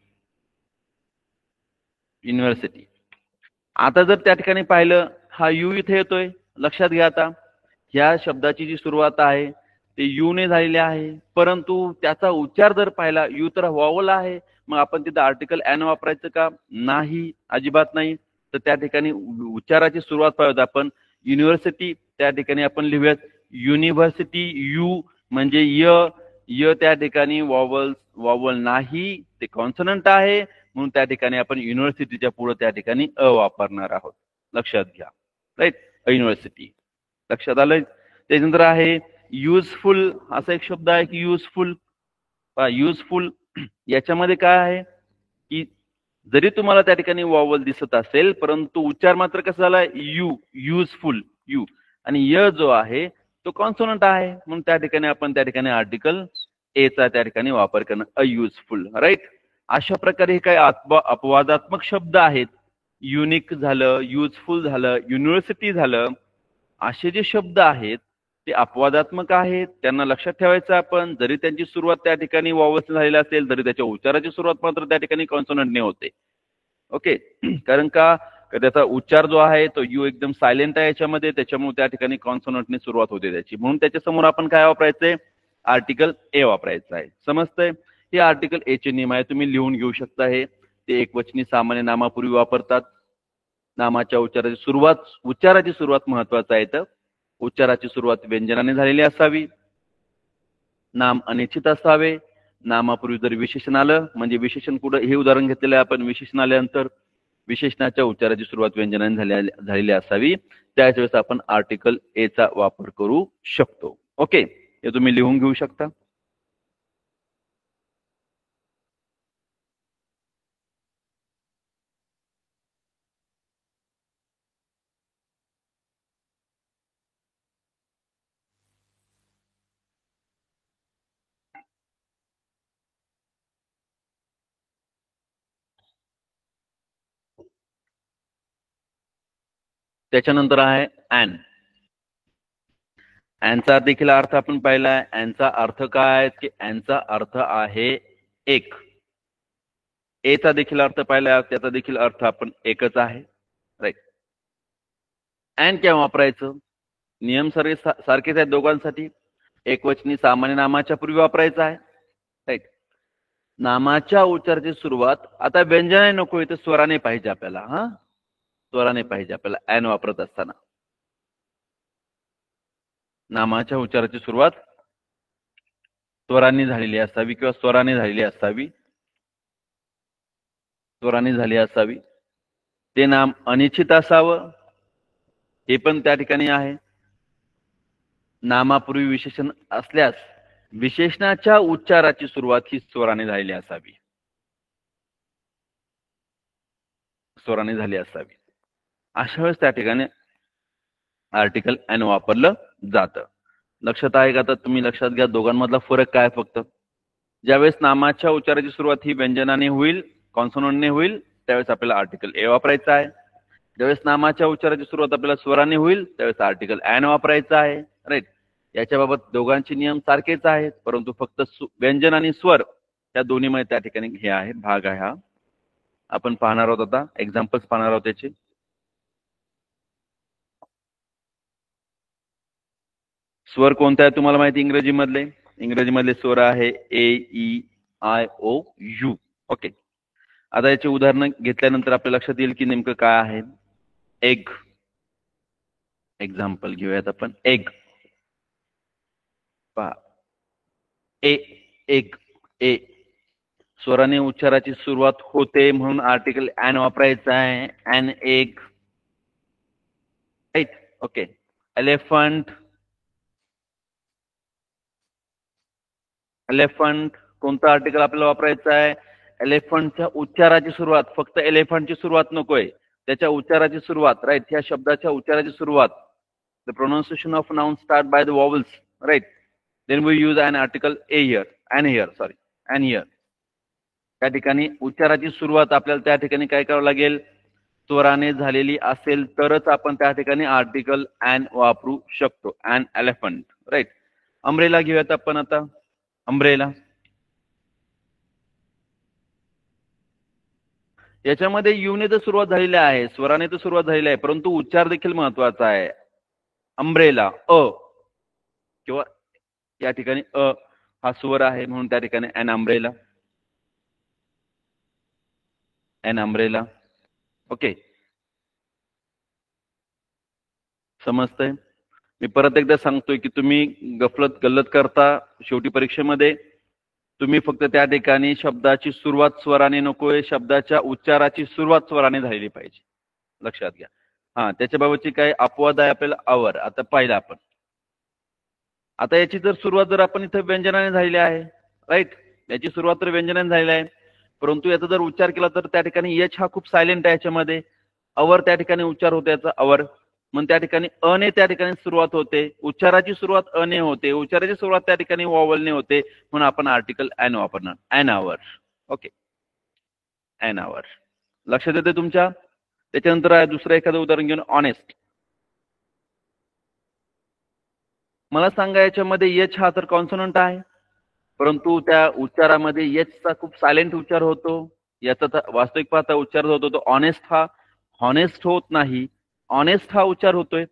युनिव्हर्सिटी आता जर त्या ठिकाणी पाहिलं, हा यू इथे येतोय, लक्षात घ्या. आता ह्या शब्दाची जी सुरुवात आहे ते यू ने झालेली आहे, परंतु त्याचा उच्चार जर पाहिला, यू तर वॉवल आहे, मग आपण तिथं आर्टिकल एन वापरायचं का, नाही, अजिबात नाही. तर त्या ठिकाणी उच्चाराची सुरुवात पाहिजे आपण युनिव्हर्सिटी, त्या ठिकाणी आपण लिहूयात युनिव्हर्सिटी. यू म्हणजे य त्या ठिकाणी वॉवल नाही, ते कॉन्सोनंट आहे, म्हणून त्या ठिकाणी आपण युनिव्हर्सिटीच्या पुढे त्या ठिकाणी अ वापरणार आहोत, लक्षात घ्या, राईट. युनिव्हर्सिटी लक्षात आलंय. त्यानंतर आहे युजफुल, असा एक शब्द आहे की युजफुल. युजफुल याच्यामध्ये काय आहे की जरी तुम्हाला त्या ठिकाणी वॉवल दिसत असेल, परंतु उच्चार मात्र कसा झाला, यू, युजफुल यू, आणि य जो आहे तो कॉन्सोनंट आहे, म्हणून त्या ठिकाणी आपण त्या ठिकाणी आर्टिकल ए चा त्या ठिकाणी वापर करणं, अ युजफुल, राईट. अशा प्रकारे हे काही अपवादात्मक शब्द आहेत, युनिक झालं, युजफुल झालं, युनिव्हर्सिटी झालं, असे जे शब्द आहेत ते अपवादात्मक आहेत, त्यांना लक्षात ठेवायचं आपण. जरी त्यांची सुरुवात त्या ठिकाणी वॉवल्स झालेली असेल, तरी त्याच्या उच्चाराची सुरुवात मात्र त्या ठिकाणी कॉन्सोनंटने होते. ओके, कारण का त्याचा उच्चार जो आहे तो यू एकदम सायलेंट आहे याच्यामध्ये, त्याच्यामुळे त्या ठिकाणी कॉन्सोनंटने सुरुवात होते त्याची, म्हणून त्याच्या समोर आपण काय वापरायचंय, आर्टिकल ए वापरायचं आहे. समजतंय. हे आर्टिकल ए चे नियम आहे, तुम्ही लिहून घेऊ शकता. हे ते एकवचनी सामान्य नामापूर्वी वापरतात. नामाच्या उच्चाराची सुरुवात महत्वाचं आहे. तर उच्चाराची सुरुवात व्यंजनाने झालेली असावी, नाम अनिश्चित असावे, नामापूर्वी जर विशेषण आलं, म्हणजे विशेषण कुठं, हे उदाहरण घेतलेलं आहे आपण, विशेषण आल्यानंतर विशेषणाच्या उच्चाराची सुरुवात व्यंजनाने झालेली असावी, त्याच वेळेस आपण आर्टिकल ए चा वापर करू शकतो. ओके, हे तुम्ही लिहून घेऊ शकता. त्याच्यानंतर आहे अॅन. अॅनचा देखील अर्थ आपण पाहिलाय. अॅनचा अर्थ काय, की अॅनचा अर्थ आहे एक. ए चा देखील अर्थ पाहिला, त्याचा देखील अर्थ आपण एकच आहे, राईट. अॅन केव्हा वापरायचं, नियम सारखेच आहेत दोघांसाठी. एकवचनी सामान्य नामाच्या पूर्वी वापरायचं आहे, राईट. नामाच्या उच्चाराची सुरुवात आता व्यंजनाने नको, इथं स्वराने पाहिजे आपल्याला. स्वराने पाहिजे आपल्याला अॅन वापरत असताना. नामाच्या उच्चाराची सुरुवात स्वरांनी झालेली असावी किंवा स्वराने झालेली असावी, स्वराने झाली असावी. ते नाम अनिश्चित असावं, हे पण त्या ठिकाणी आहे. नामापूर्वी विशेषण असल्यास विशेषणाच्या उच्चाराची सुरुवात ही स्वराने झालेली असावी. स्वराने झाली असावी. अशा वेळेस त्या ठिकाणी आर्टिकल एन वापरलं जातं. लक्षात आहे का? तर तुम्ही लक्षात घ्या दोघांमधला फरक काय फक्त. ज्यावेळेस नामाच्या उच्चाराची सुरुवात ही व्यंजनाने होईल, कॉन्सोनंटने होईल, त्यावेळेस आपल्याला आर्टिकल ए वापरायचा आहे. ज्यावेळेस नामाच्या उच्चाराची सुरुवात आपल्याला स्वराने होईल त्यावेळेस आर्टिकल एन वापरायचा आहे. राईट. याच्याबाबत दोघांचे नियम सारखेच आहेत, परंतु फक्त व्यंजन आणि स्वर या दोन्हीमध्ये त्या ठिकाणी हे आहे, भाग आहे हा. आपण पाहणार आहोत आता, एक्झाम्पल्स पाहणार आहोत त्याचे. स्वर कोणते आहे तुम्हाला माहिती इंग्रजीमधले? इंग्रजीमधले स्वर आहे A, E, I, O, U. Okay. आता याचे उदाहरण घेतल्यानंतर आपल्या लक्षात येईल की नेमकं काय आहे. एग. एक्झाम्पल घेऊयात आपण. एग. पहा. ए, एग, ए. स्वराने उच्चाराची सुरुवात होते म्हणून आर्टिकल एन वापरायचा आहे. An egg. Right. Okay. Elephant. Elephant कोणता आर्टिकल आपल्याला वापरायचा आहे? एलिफंटच्या उच्चाराची सुरुवात, फक्त एलिफंटची सुरुवात नकोय, त्याच्या उच्चाराची सुरुवात. राईट. ह्या शब्दाच्या उच्चाराची सुरुवात. The pronunciation of noun start by the vowels. Right. Then we use an article a here. An here. Sorry. An here. त्या ठिकाणी उच्चाराची सुरुवात आपल्याला त्या ठिकाणी काय करावं लागेल? स्वराने झालेली असेल तरच आपण त्या ठिकाणी आर्टिकल एन वापरू शकतो. N elephant. राईट. अम्ब्रेला घेऊयात आपण आता. अम्ब्रेला. याच्यामध्ये युने तर सुरुवात झालेली आहे, स्वराने तर सुरुवात झालेली आहे, परंतु उच्चार देखील महत्वाचा आहे. अम्ब्रेला. अ किंवा या ठिकाणी अ हा स्वर आहे म्हणून त्या ठिकाणी an umbrella. An umbrella. Okay. समजतंय? मी परत एकदा सांगतोय की तुम्ही गल्लत करता शेवटी परीक्षेमध्ये. तुम्ही फक्त त्या ठिकाणी शब्दाची सुरुवात स्वराने नकोय, शब्दाच्या उच्चाराची सुरुवात स्वराने झालेली पाहिजे. लक्षात घ्या. हा, त्याच्याबाबतची काय अपवाद आहे आपल्याला आवर. आता पाहिलं आपण. आता याची जर सुरुवात जर आपण इथं व्यंजनाने झालेली आहे, राईट, याची सुरुवात तर व्यंजनाने झालेली आहे, परंतु याचा जर उच्चार केला तर त्या ठिकाणी एच हा खूप सायलेंट आहे याच्यामध्ये. अवर त्या ठिकाणी उच्चार होते याचा अवर. मग त्या ठिकाणी अने त्या ठिकाणी सुरुवात होते, उच्चाराची सुरुवात अने होते, उच्चाराची सुरुवात त्या ठिकाणी वॉवलने होते, म्हणून आपण आर्टिकल एन वापरणार. An hour. Okay. An hour. लक्षात येते तुमच्या? त्याच्यानंतर आहे दुसरं एखादं उदाहरण घेऊन. ऑनेस्ट. मला सांगा याच्यामध्ये एच हा तर कॉन्सोनंट आहे, परंतु त्या उच्चारामध्ये एचचा खूप सायलेंट उच्चार होतो. याचा वास्तविक पाहता उच्चार होतो तो ऑनेस्ट हा हॉनेस्ट होत नाही, ऑनेस्ट हा उच्चार होतोय.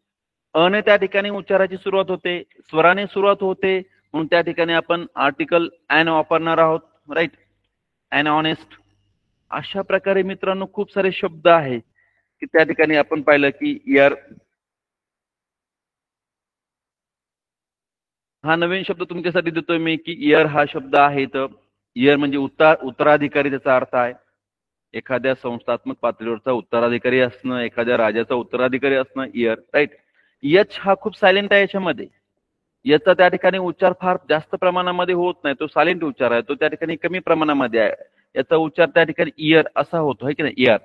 अने त्या ठिकाणी उच्चाराची सुरुवात होते, स्वराने सुरुवात होते, म्हणून त्या ठिकाणी आपण आर्टिकल एन वापरणार आहोत. राईट. An honest. अशा प्रकारे मित्रांनो खूप सारे शब्द आहे की त्या ठिकाणी आपण पाहिलं की इयर हा नवीन शब्द तुमच्यासाठी देतोय मी की इयर हा शब्द आहे. तर इयर म्हणजे उत्तराधिकारी त्याचा अर्थ आहे. एखाद्या संस्थात्मक पातळीवरचा उत्तराधिकारी असणं, एखाद्या राजाचा उत्तराधिकारी असणं, इयर. राईट. यच हा खूप सायलेंट आहे याच्यामध्ये. याचा त्या ठिकाणी उच्चार फार जास्त प्रमाणामध्ये होत नाही, तो सायलेंट उच्चार आहे, तो त्या ठिकाणी कमी प्रमाणामध्ये आहे. याचा उच्चार त्या ठिकाणी इयर असा होतो, है की नाही? इयर.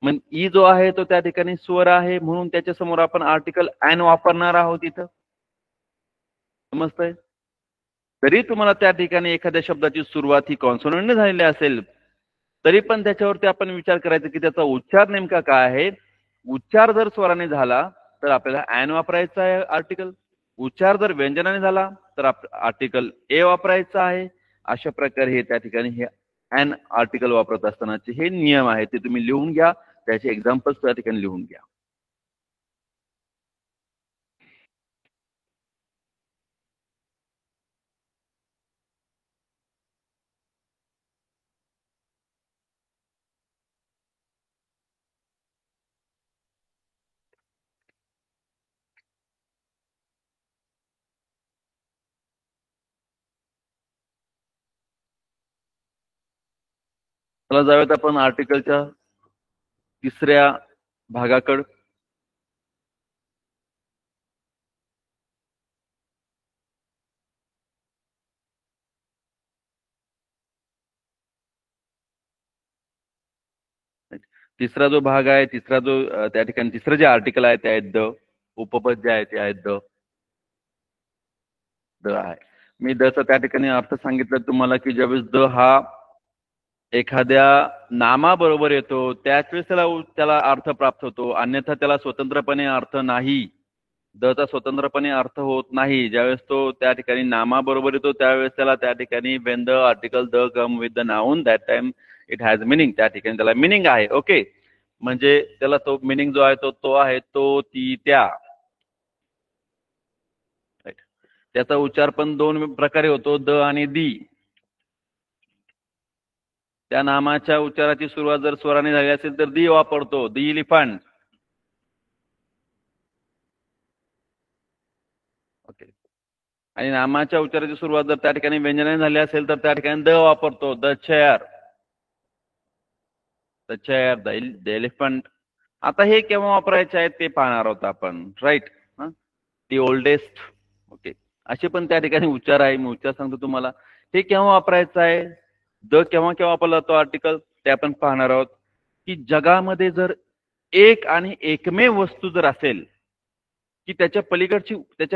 मग ई जो आहे तो त्या ठिकाणी स्वर आहे म्हणून त्याच्या समोर आपण आर्टिकल एन वापरणार आहोत इथं. समजतंय? तरी तुम्हाला त्या ठिकाणी एखाद्या शब्दाची सुरुवात ही कॉन्सोनंटने झालेली असेल तरी पण त्याच्यावरती आपण विचार करायचा की त्याचा उच्चार नेमका काय आहे. उच्चार जर स्वराने झाला तर आपल्याला एन वापरायचा आहे आर्टिकल. उच्चार जर व्यंजनाने झाला तर आर्टिकल ए वापरायचा आहे. अशा प्रकारे हे त्या ठिकाणी हे एन आर्टिकल वापरत असतानाचे हे नियम आहेत, ते तुम्ही लिहून घ्या. त्याचे एक्झाम्पल्स त्या ठिकाणी लिहून घ्या. चला जाऊयात आपण आर्टिकलच्या तिसऱ्या भागाकडे. तिसरा जो भाग आहे, तिसरा जो त्या ठिकाणी तिसरं जे आर्टिकल आहे ते आहेत द. उपपद जे आहे ते आहेत द आहे. मी दचा त्या ठिकाणी अर्थ सांगितलं तुम्हाला की ज्यावेळेस द हा एखाद्या नामाबरोबर येतो त्याच वेळेस त्याला अर्थ प्राप्त होतो, अन्यथा त्याला स्वतंत्रपणे अर्थ नाही. दचा स्वतंत्रपणे अर्थ होत नाही. ज्यावेळेस तो त्या ठिकाणी नामाबरोबर येतो त्यावेळेस त्याला त्या ठिकाणी Wien the article the come with the noun that time it has meaning. त्या ठिकाणी त्याला मिनिंग आहे. ओके, म्हणजे त्याला तो मिनिंग जो आहे तो आहे तो, ती, त्या. त्याचा उच्चार पण दोन प्रकारे होतो, द आणि दी. त्या नामाच्या उच्चाराची सुरुवात जर स्वराने झाली असेल तर दी वापरतो, दी इलिफंट. ओके. आणि नामाच्या उच्चाराची सुरुवात जर त्या ठिकाणी व्यंजनाने झाली असेल तर त्या ठिकाणी द वापरतो, the chair, the chair, the elephant. आता हे केव्हा वापरायचे आहेत ते पाहणार आहोत आपण, राईट. दी ओल्डेस्ट. ओके, असे पण त्या ठिकाणी उच्चार आहे. मी उच्चार सांगतो तुम्हाला. हे केव्हा वापरायचं आहे, द केव्हा केव्हा वापरला जातो आर्टिकल, ते आपण पाहणार आहोत. की जगामध्ये जर एक आणि एकमेव वस्तू जर असेल की त्याच्या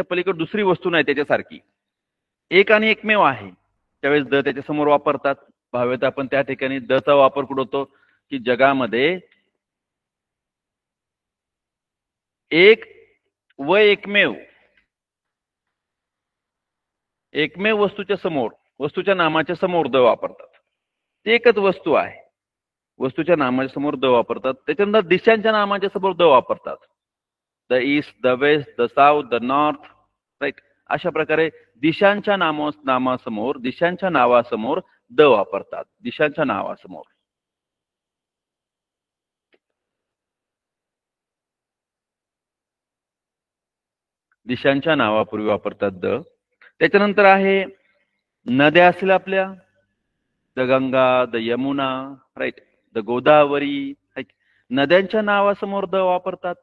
पलीकड दुसरी वस्तू नाही त्याच्यासारखी, एक आणि एकमेव आहे, त्यावेळेस द त्याच्या समोर वापरतात. भावेत आपण त्या ठिकाणी दचा वापर कुठं होतो की जगामध्ये एक व एकमेव वस्तूच्या समोर, वस्तूच्या नामाच्या समोर द वापरतात. ते एकच वस्तू आहे, वस्तूच्या नामाच्या समोर द वापरतात. त्याच्यानंतर दिशांच्या नामाच्या समोर द वापरतात. The east, the west, the south, the north, right. अशा प्रकारे दिशांच्या नामासमोर, दिशांच्या नावासमोर द वापरतात. दिशांच्या नावासमोर. दिशांच्या नावापूर्वी वापरतात द. त्याच्यानंतर आहे नद्या असतील आपल्या, the Ganga, the Yamuna, right, the Godavari. नद्यांच्या नावासमोर द वापरतात.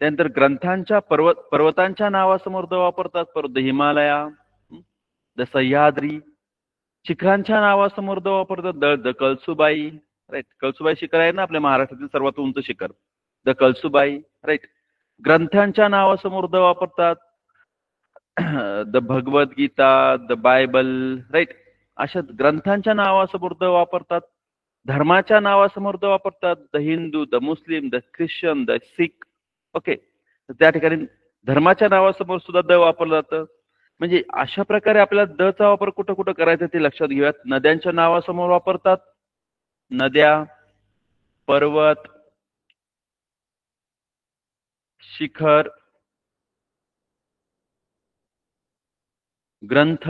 त्यानंतर ग्रंथांच्या पर्वतांच्या नावासमोर द वापरतात. परत द हिमालया, द सह्याद्री. शिखरांच्या नावासमोर द वापरतात. The Kalsubai, right. कळसुबाई शिखर आहे ना आपल्या महाराष्ट्रातील सर्वात उंच शिखर, द कळसुबाई, राईट. ग्रंथांच्या नावासमोर द वापरतात. The Bhagavad Gita, the Bible, right. अशा ग्रंथांच्या नावासमोर द वापरतात. धर्माच्या नावासमोर द वापरतात. The Hindu, the Muslim, the Christian, the Sikh. Okay, त्या ठिकाणी धर्माच्या नावासमोर सुद्धा द वापरलं जातं. म्हणजे अशा प्रकारे आपल्याला द चा वापर कुठं कुठं करायचा ते लक्षात घेऊयात. नद्यांच्या नावासमोर वापरतात. नद्या, पर्वत, शिखर, ग्रंथ,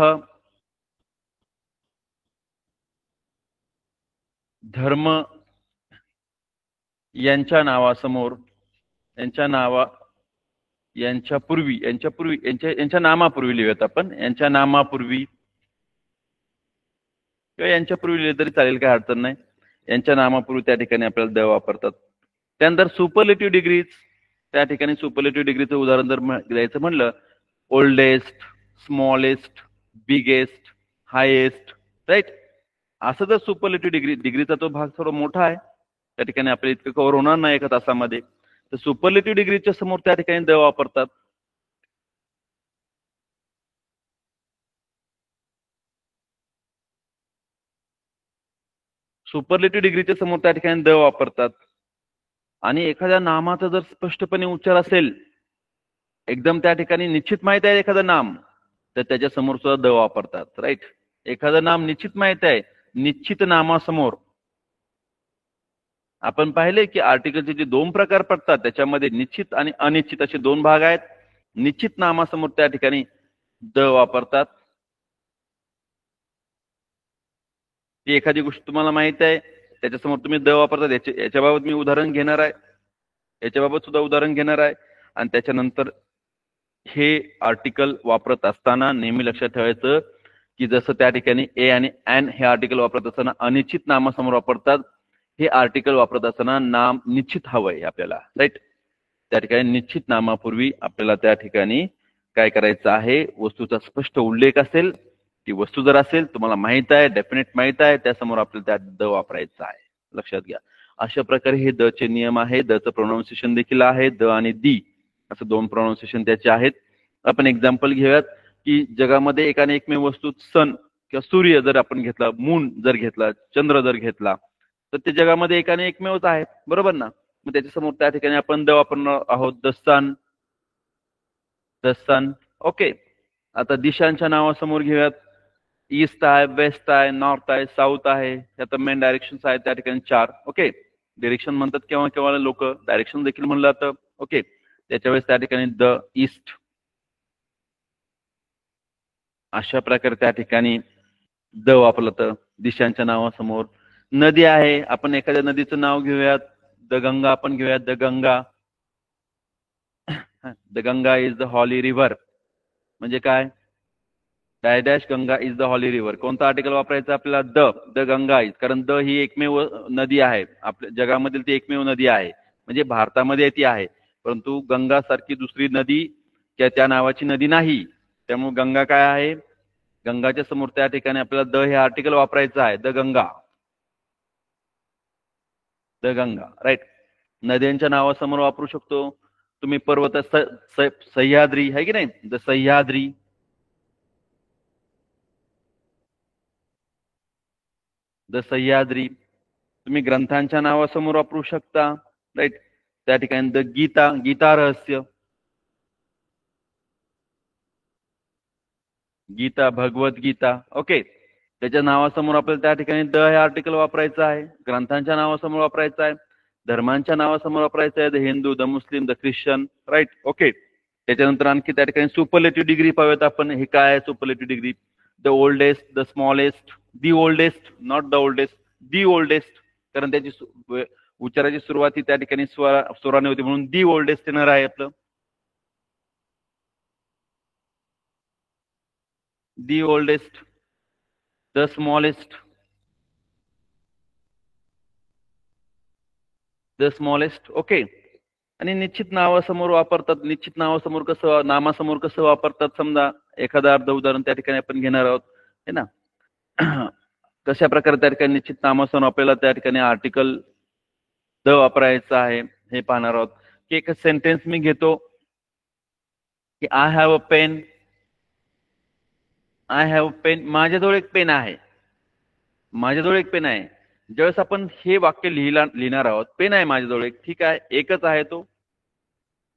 धर्म यांच्या नावासमोर, यांच्या नामापूर्वी लिहूयात आपण. यांच्या नामापूर्वी किंवा यांच्यापूर्वी लिहिले तरी चालेल, काही अडचण नाही. यांच्या नामापूर्वी त्या ठिकाणी आपल्याला द वापरतात. त्यानंतर सुपरलेटिव्ह डिग्रीज. त्या ठिकाणी सुपरलेटिव्ह डिग्रीचं उदाहरण जर द्यायचं म्हणलं, oldest, smallest, biggest, highest, right. असं जर सुपरलेटिव्ह डिग्रीचा तो भाग थोडा मोठा आहे, त्या ठिकाणी आपल्याला इतकं कव्हर होणार नाही एका तासामध्ये, तर सुपरलेटिव्ह डिग्रीच्या समोर त्या ठिकाणी द वापरतात. सुपरलेटिव्ह डिग्रीच्या समोर त्या ठिकाणी द वापरतात. आणि एखाद्या नामाचा जर स्पष्टपणे उच्चार असेल, एकदम त्या ठिकाणी निश्चित माहित आहे एखादं नाम, तर त्याच्या समोर सुद्धा द वापरतात, राईट. एखादं नाम निश्चित माहित आहे, निश्चित नामासमोर आपण पाहिले की आर्टिकलचे जे दोन प्रकार पडतात त्याच्यामध्ये निश्चित आणि अनिश्चित असे दोन भाग आहेत. निश्चित नामासमोर त्या ठिकाणी द वापरतात. ती एखादी गोष्ट तुम्हाला माहित आहे त्याच्यासमोर तुम्ही द वापरतात. याच्याबाबत मी उदाहरण घेणार आहे, याच्याबाबत सुद्धा उदाहरण घेणार आहे. आणि त्याच्यानंतर हे आर्टिकल वापरत असताना नेहमी लक्षात ठेवायचं की जसं त्या ठिकाणी ए आणि एन हे आर्टिकल वापरत असताना अनिश्चित नामासमोर वापरतात, हे आर्टिकल वापरत असताना नाम निश्चित हवंय आपल्याला, राईट. त्या ठिकाणी निश्चित नामापूर्वी आपल्याला त्या ठिकाणी काय करायचं आहे, वस्तूचा स्पष्ट उल्लेख असेल, ती वस्तू जर असेल तुम्हाला माहित आहे, डेफिनेट माहित आहे, त्यासमोर आपल्याला त्या द वापरायचा आहे, लक्षात घ्या. अशा प्रकारे हे द चे नियम आहे. द चं प्रोनाऊन्सिएशन देखील आहे. द आणि दी असं दोन प्रोनाऊन्सिएशन त्याचे आहेत. आपण एक्झाम्पल घेऊयात की जगामध्ये एकाने एकमेव वस्तू सन किंवा सूर्य जर आपण घेतला, मून जर घेतला, चंद्र जर घेतला, तर ते जगामध्ये एकाने एकमेवच आहे, बरोबर ना. मग त्याच्यासमोर त्या ठिकाणी आपण द वापरणार आहोत. The sun, the sun. Okay. आता दिशांच्या नावासमोर घेऊयात. ईस्ट आहे, वेस्ट आहे, नॉर्थ आहे, साऊथ आहे. यात मेन डायरेक्शन्स आहेत त्या ठिकाणी 4. ओके. डायरेक्शन म्हणतात केव्हा केव्हा लोक, डायरेक्शन देखील म्हणलं जातं. ओके. त्याच्या वेळेस त्या ठिकाणी द ईस्ट. अशा प्रकारे त्या ठिकाणी द वापरलं तर दिशांच्या नावासमोर. नदी आहे, आपण एखाद्या नदीचं नाव घेऊयात. द गंगा आपण घेऊयात. The Ganga. The Ganga is the holy river. म्हणजे काय? Dash Ganga is the holy river. कोणतं आर्टिकल वापरायचं आपल्याला? The Ganga is. कारण द ही एकमेव नदी आहे, आपल्या जगामधील ती एकमेव नदी आहे, म्हणजे भारतामध्ये ती आहे. परंतु गंगा सारखी दुसरी नदी किंवा त्या नावाची नदी नाही. त्यामुळे गंगा काय आहे? गंगाच्या समोर त्या ठिकाणी आपल्याला द हे आर्टिकल वापरायचं आहे. The Ganga. The Ganga. Right. नद्यांच्या नावासमोर वापरू शकतो तुम्ही. पर्वत, सह्याद्री आहे की नाही? द सह्याद्री. द सह्याद्री. तुम्ही ग्रंथांच्या नावासमोर वापरू शकता. राईट. त्या ठिकाणी द गीता, गीता रहस्य. गीता, भगवद्गीता. ओके. त्याच्या नावासमोर आपल्याला त्या ठिकाणी द हे आर्टिकल वापरायचं आहे. ग्रंथांच्या नावासमोर वापरायचं आहे. धर्मांच्या नावासमोर वापरायचं आहे. The Hindu, the Muslim, the Christian. Right. Okay. त्याच्यानंतर आणखी त्या ठिकाणी सुपरलेटिव्ह डिग्री पाहूयात आपण. हे काय आहे superlative degree? The oldest, the smallest, the oldest, not the oldest, the oldest. कारण त्याची उच्चाराची सुरुवात ही त्या ठिकाणी स्वराने होती, म्हणून दी ओल्डेस्ट येणार आहे आपलं. दी oldest, the smallest, the smallest. Okay. आणि निश्चित नावासमोर वापरतात. निश्चित नावासमोर कसं, नामासमोर कसं वापरतात? समजा एखादं अर्ध उदाहरण त्या ठिकाणी आपण घेणार आहोत, है ना. कशा प्रकारे त्या ठिकाणी निश्चित नामासमोर आपल्याला त्या ठिकाणी आर्टिकल द वापरायचं आहे हे पाहणार आहोत. की एक सेंटेन्स मी घेतो की I have a pen. I have pen. माझ्याजवळ एक पेन आहे. माझ्याजवळ एक पेन आहे. ज्यावेळेस आपण हे वाक्य लिहिणार आहोत, पेन आहे माझ्याजवळ एक, ठीक आहे, एकच आहे तो,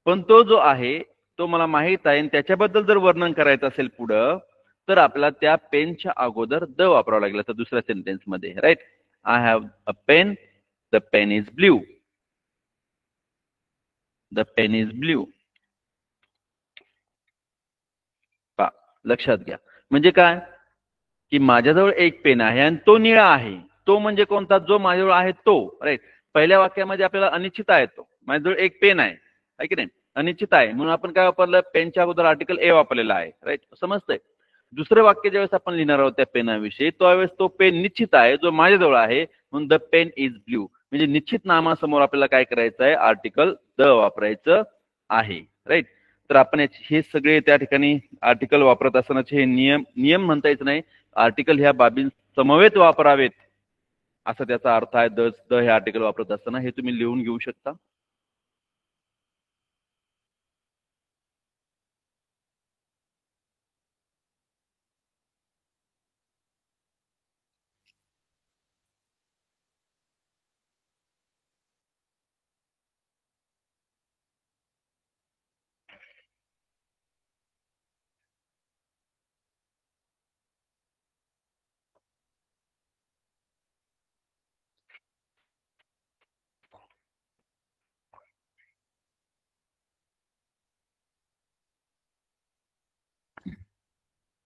पण तो जो आहे तो मला माहित आहे. आणि त्याच्याबद्दल जर वर्णन करायचं असेल पुढं, तर आपल्याला त्या पेनच्या अगोदर द वापरावं लागलं तर दुसऱ्या सेंटेन्स मध्ये. Right. I have a pen. The pen is blue. The pen is blue. लक्षात घ्या. म्हणजे काय? की माझ्याजवळ एक पेन आहे आणि तो निळा आहे. तो म्हणजे कोणता? जो माझ्याजवळ आहे तो. राईट. पहिल्या वाक्यामध्ये आपल्याला अनिश्चित आहे तो. माझ्याजवळ एक पेन आहे की नाही? अनिश्चित आहे, म्हणून आपण काय वापरलं? पेनच्या अगोदर आर्टिकल ए वापरलेला आहे. राईट. समजतंय? दुसरं वाक्य ज्यावेळेस आपण लिहिणार आहोत त्या पेनाविषयी, त्यावेळेस तो पेन निश्चित आहे, जो माझ्याजवळ आहे, म्हणून द पेन इज ब्ल्यू. म्हणजे निश्चित नामासमोर आपल्याला काय करायचं आहे? आर्टिकल द वापरायचं आहे. राईट. तर आपण हे सगळे त्या ठिकाणी आर्टिकल वापरत असतानाचे हे नियम म्हणता येत नाही. आर्टिकल ह्या बाबी समवेत वापरावेत असा त्याचा अर्थ आहे. द हे आर्टिकल वापरत असताना हे तुम्ही लिहून घेऊ शकता.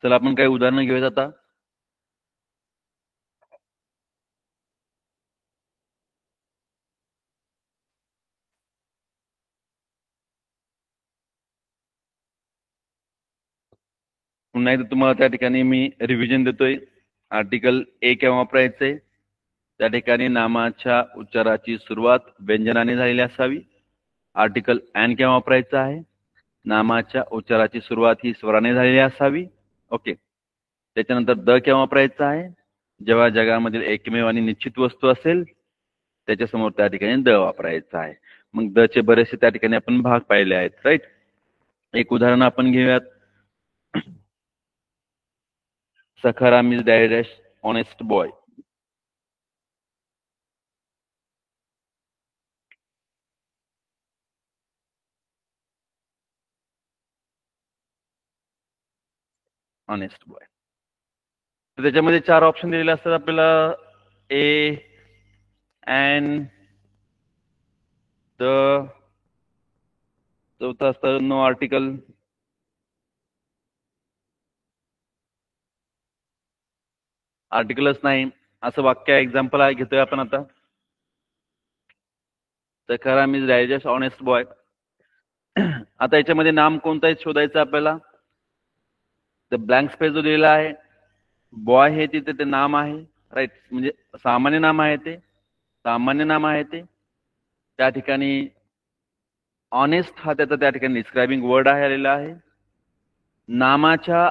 चला आपण काही उदाहरणं घेऊयात आता. पुन्हा एकदा तुम्हाला त्या ठिकाणी मी रिव्हिजन देतोय. आर्टिकल ए केव्हा वापरायचे? त्या ठिकाणी नामाच्या उच्चाराची सुरुवात व्यंजनाने झालेली असावी. आर्टिकल एन केव्हा वापरायचं आहे? नामाच्या उच्चाराची सुरुवात ही स्वराने झालेली असावी. ओके. त्याच्यानंतर द केव्हा वापरायचं आहे? जेव्हा जगामधील एकमेव आणि निश्चित वस्तू असेल. त्याच्यासमोर त्या ठिकाणी द वापरायचा आहे. मग द चे बरेचसे त्या ठिकाणी आपण भाग पाहिले आहेत, राईट. एक उदाहरण आपण घेऊयात. Sakharam is dash honest boy. Honest boy. तर त्याच्यामध्ये 4 ऑप्शन दिलेले असतात आपल्याला. ए अँड द, चौथा असतं नो आर्टिकल, आर्टिकलच नाही असं वाक्य एक्झाम्पल घेतोय आपण आता. Sakharam is dash honest boy. आता याच्यामध्ये नाम कोणतं आहे शोधायचं आपल्याला. तर ब्लँक स्पेस जो दिलेला आहे, बॉय हे तिथे ते नाम आहे, राईट. म्हणजे सामान्य नाम आहे ते, सामान्य नाम आहे ते. त्या ठिकाणी ऑनेस्ट हा त्याचा त्या ठिकाणी डिस्क्रायबिंग वर्ड आलेला आहे. नामाच्या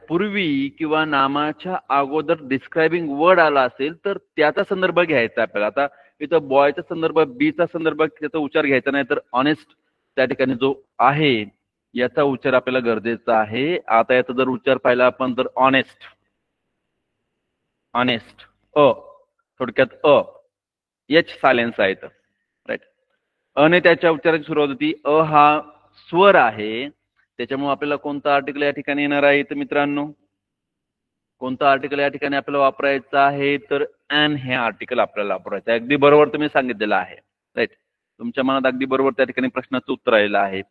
पूर्वी किंवा नामाच्या अगोदर डिस्क्रायबिंग वर्ड आला असेल तर त्याचा संदर्भ घ्यायचा आपल्याला. आता इथं बॉयचा संदर्भ, बीचा संदर्भ, त्याचा उच्चार घ्यायचा नाही, तर ऑनेस्ट त्या ठिकाणी जो आहे याचा उच्चार आपल्याला गरजेचा आहे. आता याचा जर उच्चार पाहिला आपण तर ऑनेस्ट, ऑनेस्ट, थोडक्यात एच सायलेन्स आहे, राईट. अने त्याच्या उच्चाराची सुरुवात होती. हा स्वर आहे, त्याच्यामुळे आपल्याला कोणतं आर्टिकल या ठिकाणी येणार आहे तर मित्रांनो, कोणतं आर्टिकल या ठिकाणी आपल्याला वापरायचं आहे तर अन हे आर्टिकल आपल्याला वापरायचं आहे. अगदी बरोबर तुम्ही सांगितलेलं आहे, राईट. तुमच्या मनात अगदी बरोबर त्या ठिकाणी प्रश्नाचं उत्तर आलेलं आहे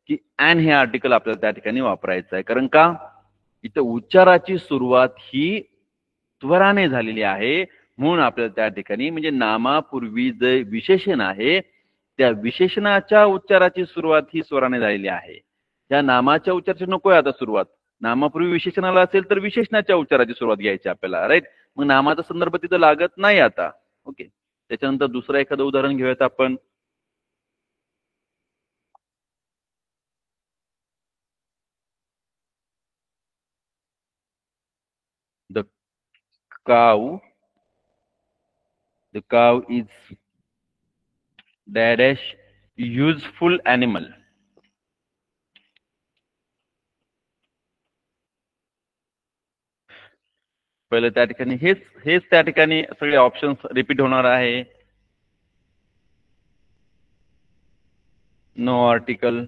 की अन हे आर्टिकल आपल्याला त्या ठिकाणी वापरायचं आहे. कारण का, इथं उच्चाराची सुरुवात ही स्वराने झालेली आहे, म्हणून आपल्याला त्या ठिकाणी म्हणजे नामापूर्वी जे विशेषण आहे त्या विशेषणाच्या उच्चाराची सुरुवात ही स्वराने झालेली आहे. त्या नामाच्या उच्चाराची नकोय आता सुरुवात. नामापूर्वी विशेषणाला असेल तर विशेषणाच्या उच्चाराची सुरुवात घ्यायची आपल्याला, राईट. मग नामाचा संदर्भ तिथं लागत नाही आता. ओके. त्याच्यानंतर दुसरं एखादं उदाहरण घेऊयात आपण. द काव इज डॅश युजफुल ॲनिमल. पहिलं त्या ठिकाणी हेच त्या ठिकाणी सगळे ऑप्शन्स रिपीट होणार आहे. नो आर्टिकल,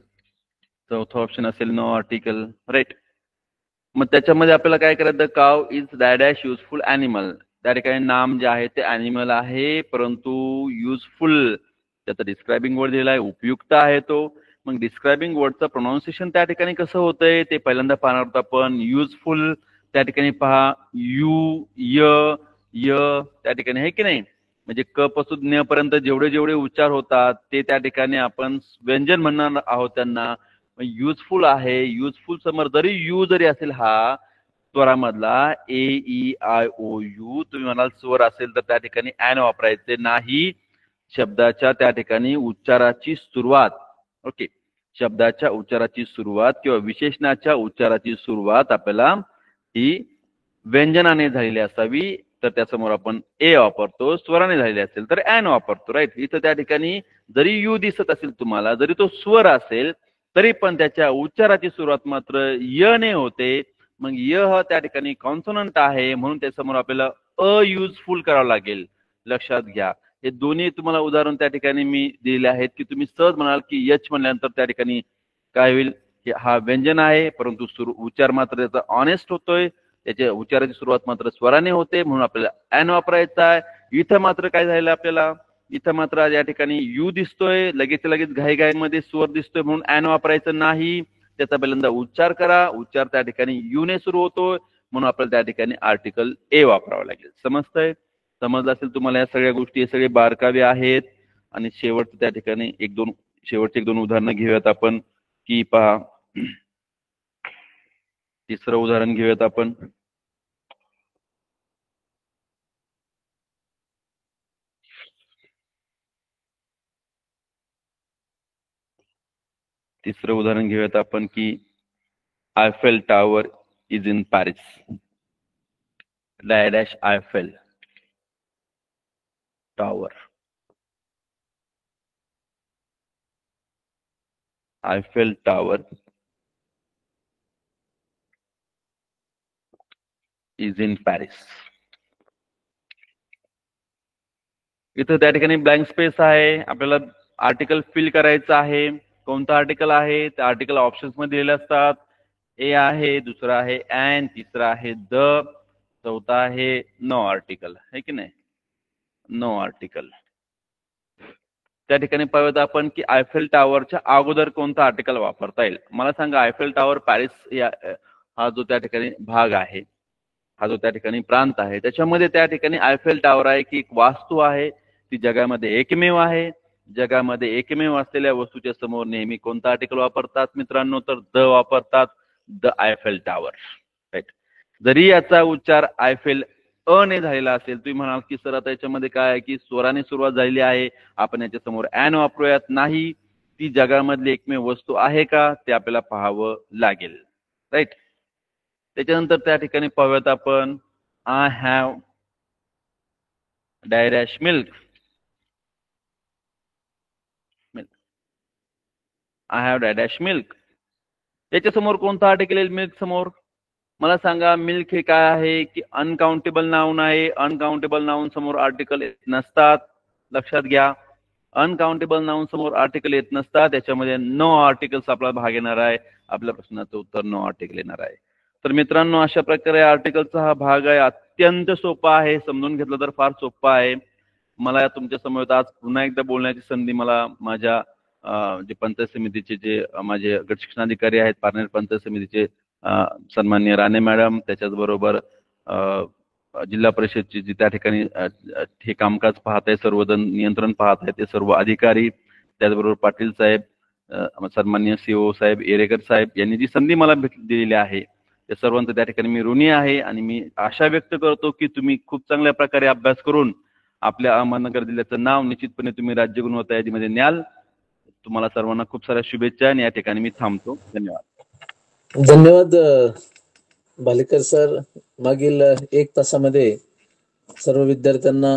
चौथा ऑप्शन असेल नो आर्टिकल, राईट. मग त्याच्यामध्ये आपल्याला काय करायचं, काव इज डॅश युजफुल ॲनिमल. त्या ठिकाणी नाम जे आहे ते ॲनिमल आहे, परंतु युजफुल त्याचा डिस्क्रायबिंग वर्ड दिलेला आहे, उपयुक्त आहे तो. मग डिस्क्रायबिंग वर्डचं प्रोनाऊन्सिएशन त्या ठिकाणी कसं होतंय ते पहिल्यांदा पाहणार आहोत आपण. युजफुल त्या ठिकाणी पहा, यू य त्या ठिकाणी आहे की नाही. म्हणजे क पासून न पर्यंत जेवढे जेवढे उच्चार होतात ते त्या ठिकाणी आपण व्यंजन म्हणणार आहोत त्यांना. युजफुल आहे, युजफुल समोर जरी यू जरी असेल हा स्वरामधला ए ई आय ओ यू, तुम्ही म्हणाल स्वर असेल तर त्या ठिकाणी ॲन वापरायचे नाही. शब्दाच्या त्या ठिकाणी उच्चाराची सुरुवात, ओके, शब्दाच्या उच्चाराची सुरुवात किंवा विशेषणाच्या उच्चाराची सुरुवात आपल्याला ही व्यंजनाने झालेली असावी. तर त्यासमोर आपण ए वापरतो. स्वराने झालेली असेल तर ॲन वापरतो, राईट. इथं त्या ठिकाणी जरी यू दिसत असेल तुम्हाला, जरी तो स्वर असेल तरी पण त्याच्या उच्चाराची सुरुवात मात्र य ने होते. मग य हा त्या ठिकाणी कॉन्सोनंट आहे, म्हणून त्यासमोर आपल्याला अयुजफुल करावं लागेल. लक्षात घ्या, हे दोन्ही तुम्हाला उदाहरण त्या ठिकाणी मी दिलेले आहेत की तुम्ही सहज म्हणाल की यच म्हणल्यानंतर त्या ठिकाणी काय होईल की हा व्यंजन आहे, परंतु उच्चार मात्र त्याचा ऑनेस्ट होतोय, त्याच्या उच्चाराची सुरुवात मात्र स्वराने होते, म्हणून आपल्याला ॲन वापरायचा आहे. इथं मात्र काय झालं आपल्याला, इथं मात्र या ठिकाणी यू दिसतोय, लगेच घाईमध्ये स्वर दिसतोय, म्हणून ॲन वापरायचं नाही. त्याचा पहिल्यांदा उच्चार करा, उच्चार त्या ठिकाणी यू ने सुरू होतोय, म्हणून आपल्याला त्या ठिकाणी आर्टिकल ए वापरावं लागेल. समजतंय? समजलं असेल तुम्हाला या सगळ्या गोष्टी, हे सगळे बारकावे आहेत. आणि शेवटचं त्या ठिकाणी शेवटचे एक दोन उदाहरणं घेऊयात आपण. की पहा, तिसरं उदाहरण घेऊयात आपण. तिसरं उदाहरण घेऊयात आपण की Eiffel tower is in Paris. Dash Eiffel tower. Eiffel tower is in Paris. इथं त्या ठिकाणी ब्लँक स्पेस आहे. आपल्याला आर्टिकल फिल करायचं आहे. कोणतं आर्टिकल आहे? त्या आर्टिकल ऑप्शन्स मध्ये दिलेले असतात. ए आहे, दुसरा आहे अँड, तिसरा आहे द, चौथा आहे नो आर्टिकल, है की नाही? No article. त्या ठिकाणी पाहूयात आपण की आयफेल टॉवरच्या अगोदर कोणतं आर्टिकल वापरता येईल. मला सांगा, आयफेल टॉवर पॅरिस या हा जो त्या ठिकाणी भाग आहे, हा जो त्या ठिकाणी प्रांत आहे, त्याच्यामध्ये त्या ठिकाणी आयफेल टॉवर आहे की एक वास्तू आहे, ती जगामध्ये एकमेव आहे. जगामध्ये एकमेव असलेल्या वस्तूच्या समोर नेहमी कोणतं आर्टिकल वापरतात मित्रांनो? तर द वापरतात. The Eiffel tower. राईट. जरी याचा उच्चार आयफेल ने झालेला असेल, तुम्ही म्हणाल की सर आता याच्यामध्ये काय आहे की स्वराने सुरुवात झालेली आहे, आपण याच्या समोर ॲन वापरूयात. नाही, ती जगामधली एकमेव वस्तू आहे का ते आपल्याला पाहावं लागेल. राईट. त्याच्यानंतर त्या ठिकाणी पाहूयात आपण I have dash milk. I have dash milk. याच्या समोर कोणतं आर्टिकल येईल मिल्क समोर? मला सांगा, मिल्क हे काय आहे की अनकाउंटेबल नाऊन आहे. अनकाउंटेबल नाऊन समोर आर्टिकल येत नसतात. लक्षात घ्या, अनकाउंटेबल नाऊन समोर आर्टिकल येत नसतात. त्याच्यामध्ये नो आर्टिकल्स आपला भाग येणार आहे. आपल्या प्रश्नाचं उत्तर नो आर्टिकल येणार आहे. तर मित्रांनो, अशा प्रकारे आर्टिकलचा हा भाग आहे. अत्यंत सोपा आहे, समजून घेतलं तर फार सोपा आहे. मला तुमच्या समोर आज पुन्हा एकदा बोलण्याची संधी मला माझ्या जे पंचायत समितीचे जे माझे गट शिक्षणाधिकारी आहेत, पारनेर पंचायत समितीचे सन्माननीय राणे मॅडम, त्याच्याचबरोबर जिल्हा परिषदची जी त्या ठिकाणी हे कामकाज पाहत आहे, सर्वजण नियंत्रण पाहत आहे, ते सर्व अधिकारी, त्याचबरोबर पाटील साहेब, सन्माननीय सीओ साहेब, एरेकर साहेब यांनी जी संधी मला दिलेली आहे, त्या सर्वांचं त्या ठिकाणी मी ऋणी आहे. आणि मी आशा व्यक्त करतो की तुम्ही खूप चांगल्या प्रकारे अभ्यास करून आपल्या अहमदनगर जिल्ह्याचं नाव निश्चितपणे तुम्ही राज्य गुणवत्ता यादीमध्ये न्याल. तुम्हाला सर्वांना खूप साऱ्या शुभेच्छा आणि या ठिकाणी मी थांबतो. धन्यवाद. धन्यवाद भालेकर सर. मागील 1 तासामध्ये सर्व विद्यार्थ्यांना